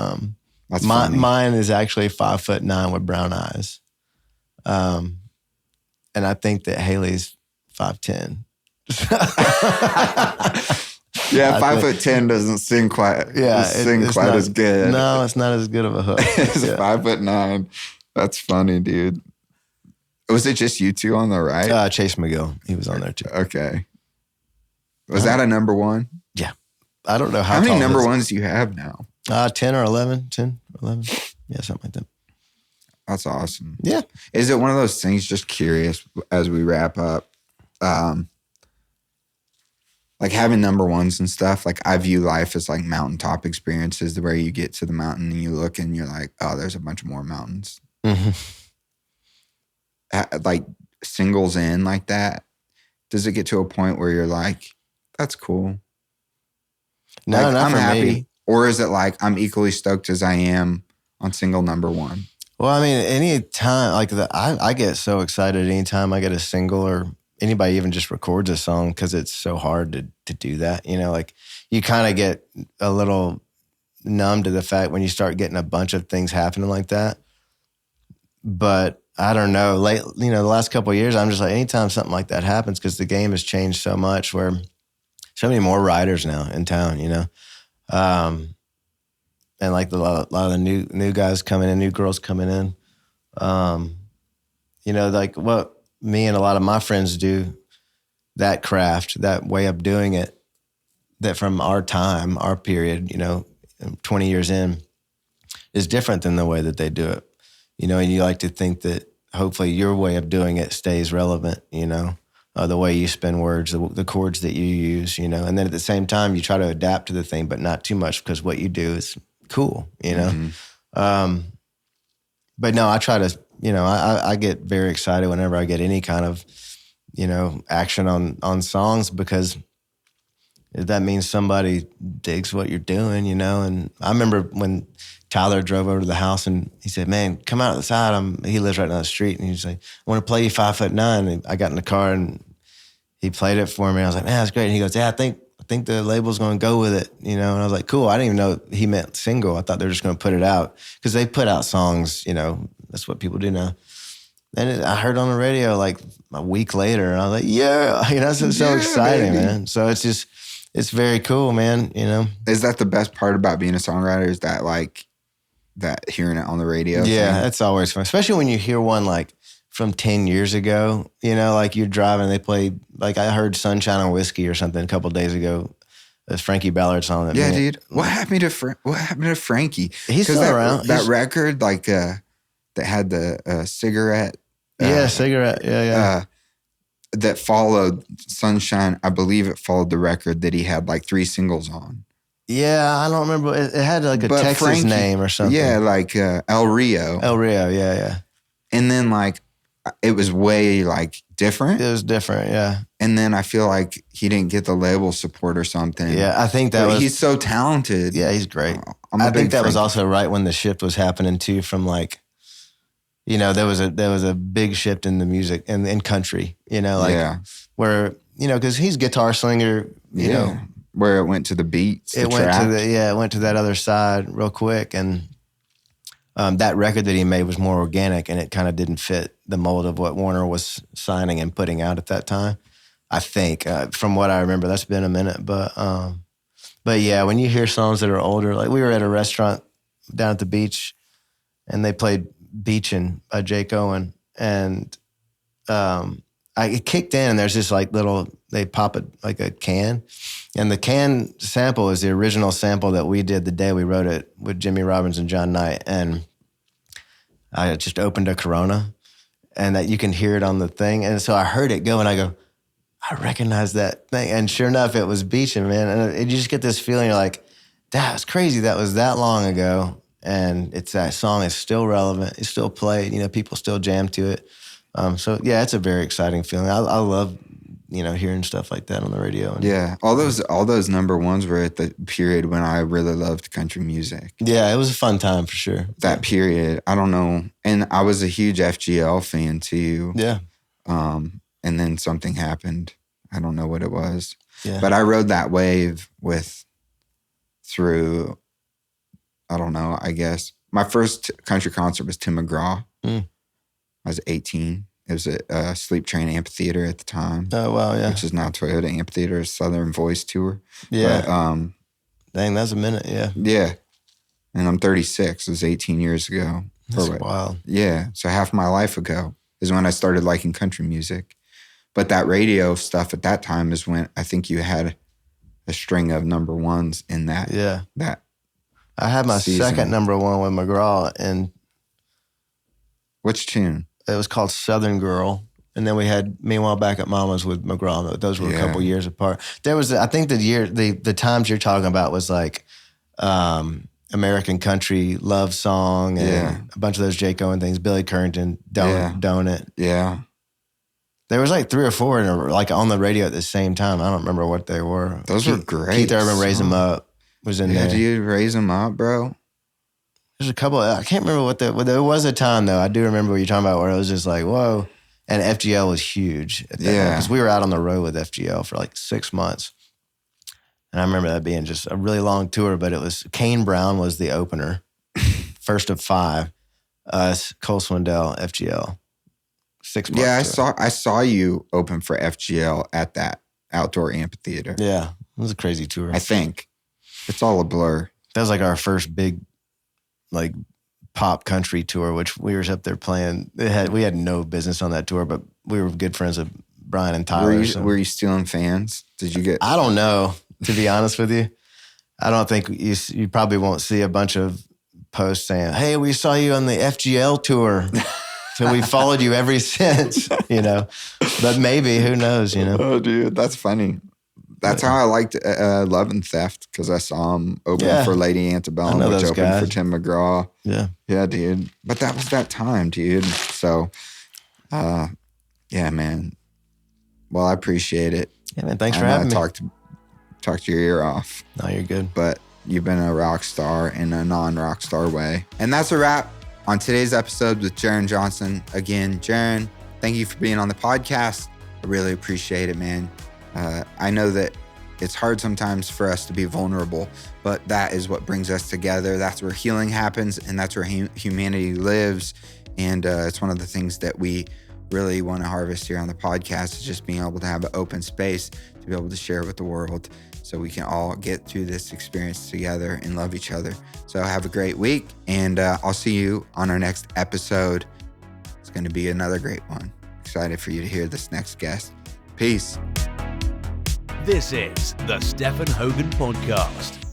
That's funny. mine is actually 5'9" with brown eyes. And I think that Haley's 5'10". Yeah, 5'10" doesn't sing quite. Yeah, it's quite not, as good. No, it's not as good of a hook. It's Yeah. 5'9". That's funny, dude. Was it just you two on the right? Chase McGill, he was on there too. Okay. Was that a number one? Yeah, I don't know How many tall number it is. ones do you have now? 10 or 11, 10 or 11. Yeah, something like that. That's awesome. Yeah. Is it one of those things, just curious as we wrap up, like having number ones and stuff, like I view life as like mountaintop experiences where you get to the mountain and you look and you're like, oh, there's a bunch more mountains. Mm-hmm. Like singles in like that, does it get to a point where you're like, that's cool? No, like, not I'm for happy. me. Or is it like I'm equally stoked as I am on single number one? Well, I mean, any time like I get so excited anytime I get a single or anybody even just records a song because it's so hard to do that. You know, like you kind of get a little numb to the fact when you start getting a bunch of things happening like that. But I don't know. The last couple of years, I'm just like, anytime something like that happens, because the game has changed so much, where so many more writers now in town, you know, and like a lot of the new guys coming in, new girls coming in, you know, like what me and a lot of my friends do, that craft, that way of doing it, that from our time, our period, you know, 20 years in, is different than the way that they do it. You know, and you like to think that hopefully your way of doing it stays relevant, you know, the way you spin words, the chords that you use, you know, and then at the same time, you try to adapt to the thing, but not too much because what you do is cool, you know. Mm-hmm. But no, I try to, you know, I get very excited whenever I get any kind of, you know, action on songs, because that means somebody digs what you're doing, you know. And I remember when Tyler drove over to the house and he said, man, come out the side. He lives right down the street. And he's like, I want to play you 5'9". And I got in the car and he played it for me. I was like, man, that's great. And he goes, yeah, I think the label's going to go with it, you know. And I was like, cool. I didn't even know he meant single. I thought they were just going to put it out, because they put out songs, you know. That's what people do now. And I heard on the radio like a week later, and I was like, yeah, you know, it's so exciting, baby. Man. So it's just, it's very cool, man, you know. Is that the best part about being a songwriter, is that like that hearing it on the radio? Yeah, that's always fun, especially when you hear one like from 10 years ago, you know, like you're driving, they played, like I heard Sunshine on Whiskey or something a couple of days ago. It's Frankie Ballard's song. Yeah, dude. What happened to Frankie? He's still around. That record, like that had the cigarette. Cigarette. Yeah. That followed Sunshine. I believe it followed the record that he had like 3 singles on. Yeah, I don't remember. It had like a Texas Frankie, name or something. Yeah, like El Rio. El Rio, yeah. And then like it was way like different. It was different, yeah. And then I feel like he didn't get the label support or something. Yeah, I think that was. He's so talented. Yeah, he's great. I think that was also right when the shift was happening too, from like, you know, there was a big shift in the music and in country, you know, like where, you know, because he's guitar slinger, you know. Where it went to the beats. It went to that other side real quick. And that record that he made was more organic, and it kind of didn't fit the mold of what Warner was signing and putting out at that time. I think, from what I remember, that's been a minute. But yeah, when you hear songs that are older, like we were at a restaurant down at the beach and they played Beachin by Jake Owen, and it kicked in, and there's this like they pop it like a can, and the can sample is the original sample that we did the day we wrote it with Jimmy Robbins and John Knight. And I just opened a Corona, and that you can hear it on the thing. And so I heard it go, and I go, I recognize that thing. And sure enough, it was Beachin, man. And you just get this feeling, you're like, that was crazy. That was that long ago. and that song is still relevant. It's still played. You know, people still jam to it. So yeah, it's a very exciting feeling. I love, you know, hearing stuff like that on the radio. And, yeah, all those number ones were at the period when I really loved country music. Yeah, it was a fun time for sure. That period, I don't know, and I was a huge FGL fan too. Yeah. And then something happened. I don't know what it was. Yeah. But I rode that wave through. I don't know. I guess my first country concert was Tim McGraw. I was 18. It was a Sleep Train Amphitheater at the time. Oh, wow, yeah. Which is now Toyota Amphitheater, Southern Voice Tour. Yeah. But, dang, that's a minute, yeah. Yeah. And I'm 36. It was 18 years ago. That's wild. Yeah. So half my life ago is when I started liking country music. But that radio stuff at that time is when I think you had a string of number ones in that. Yeah. That I had my season. second number one with McGraw, and which tune? it was called Southern Girl. And then we had Meanwhile Back at Mama's with McGraw. Those were a couple years apart. There was, I think the times you're talking about was like American Country Love Song and a bunch of those Jake Owen things, Billy Currington, Don't It. Yeah. There was like 3 or 4 like on the radio at the same time. I don't remember what they were. Those were great. Keith Urban, Raise 'Em Up was in there. Yeah, dude, Raise 'Em Up, bro. There's a couple, I can't remember there was a time though, I do remember what you're talking about, where it was just like, whoa. And FGL was huge at that time, because we were out on the road with FGL for like 6 months. And I remember that being just a really long tour, but it was, Kane Brown was the opener, first of 5, us, Cole Swindell, FGL. 6 months. Yeah, I saw you open for FGL at that outdoor amphitheater. Yeah, it was a crazy tour. I think. It's all a blur. That was like our first big, like, pop country tour, which we were up there playing. We had no business on that tour, but we were good friends with Brian and Tyler. Were you stealing fans? Did you get? I don't know, to be honest with you. I don't think you probably won't see a bunch of posts saying, "Hey, we saw you on the FGL tour, so we followed you ever since." You know, but maybe, who knows? You know. Oh, dude, that's funny. That's how I liked Love and Theft, because I saw him open for Lady Antebellum, which opened for Tim McGraw. Yeah. Yeah, dude. But that was that time, dude. So, yeah, man. Well, I appreciate it. Yeah, man. Thanks for having me. Talked your ear off. No, you're good. But you've been a rock star in a non-rock star way. And that's a wrap on today's episode with Jaren Johnston. Again, Jaren, thank you for being on the podcast. I really appreciate it, man. I know that it's hard sometimes for us to be vulnerable, but that is what brings us together. That's where healing happens, and that's where humanity lives. And it's one of the things that we really want to harvest here on the podcast, is just being able to have an open space to be able to share with the world, so we can all get through this experience together and love each other. So have a great week, and I'll see you on our next episode. It's going to be another great one. Excited for you to hear this next guest. Peace. This is the Stephan Hogan Podcast.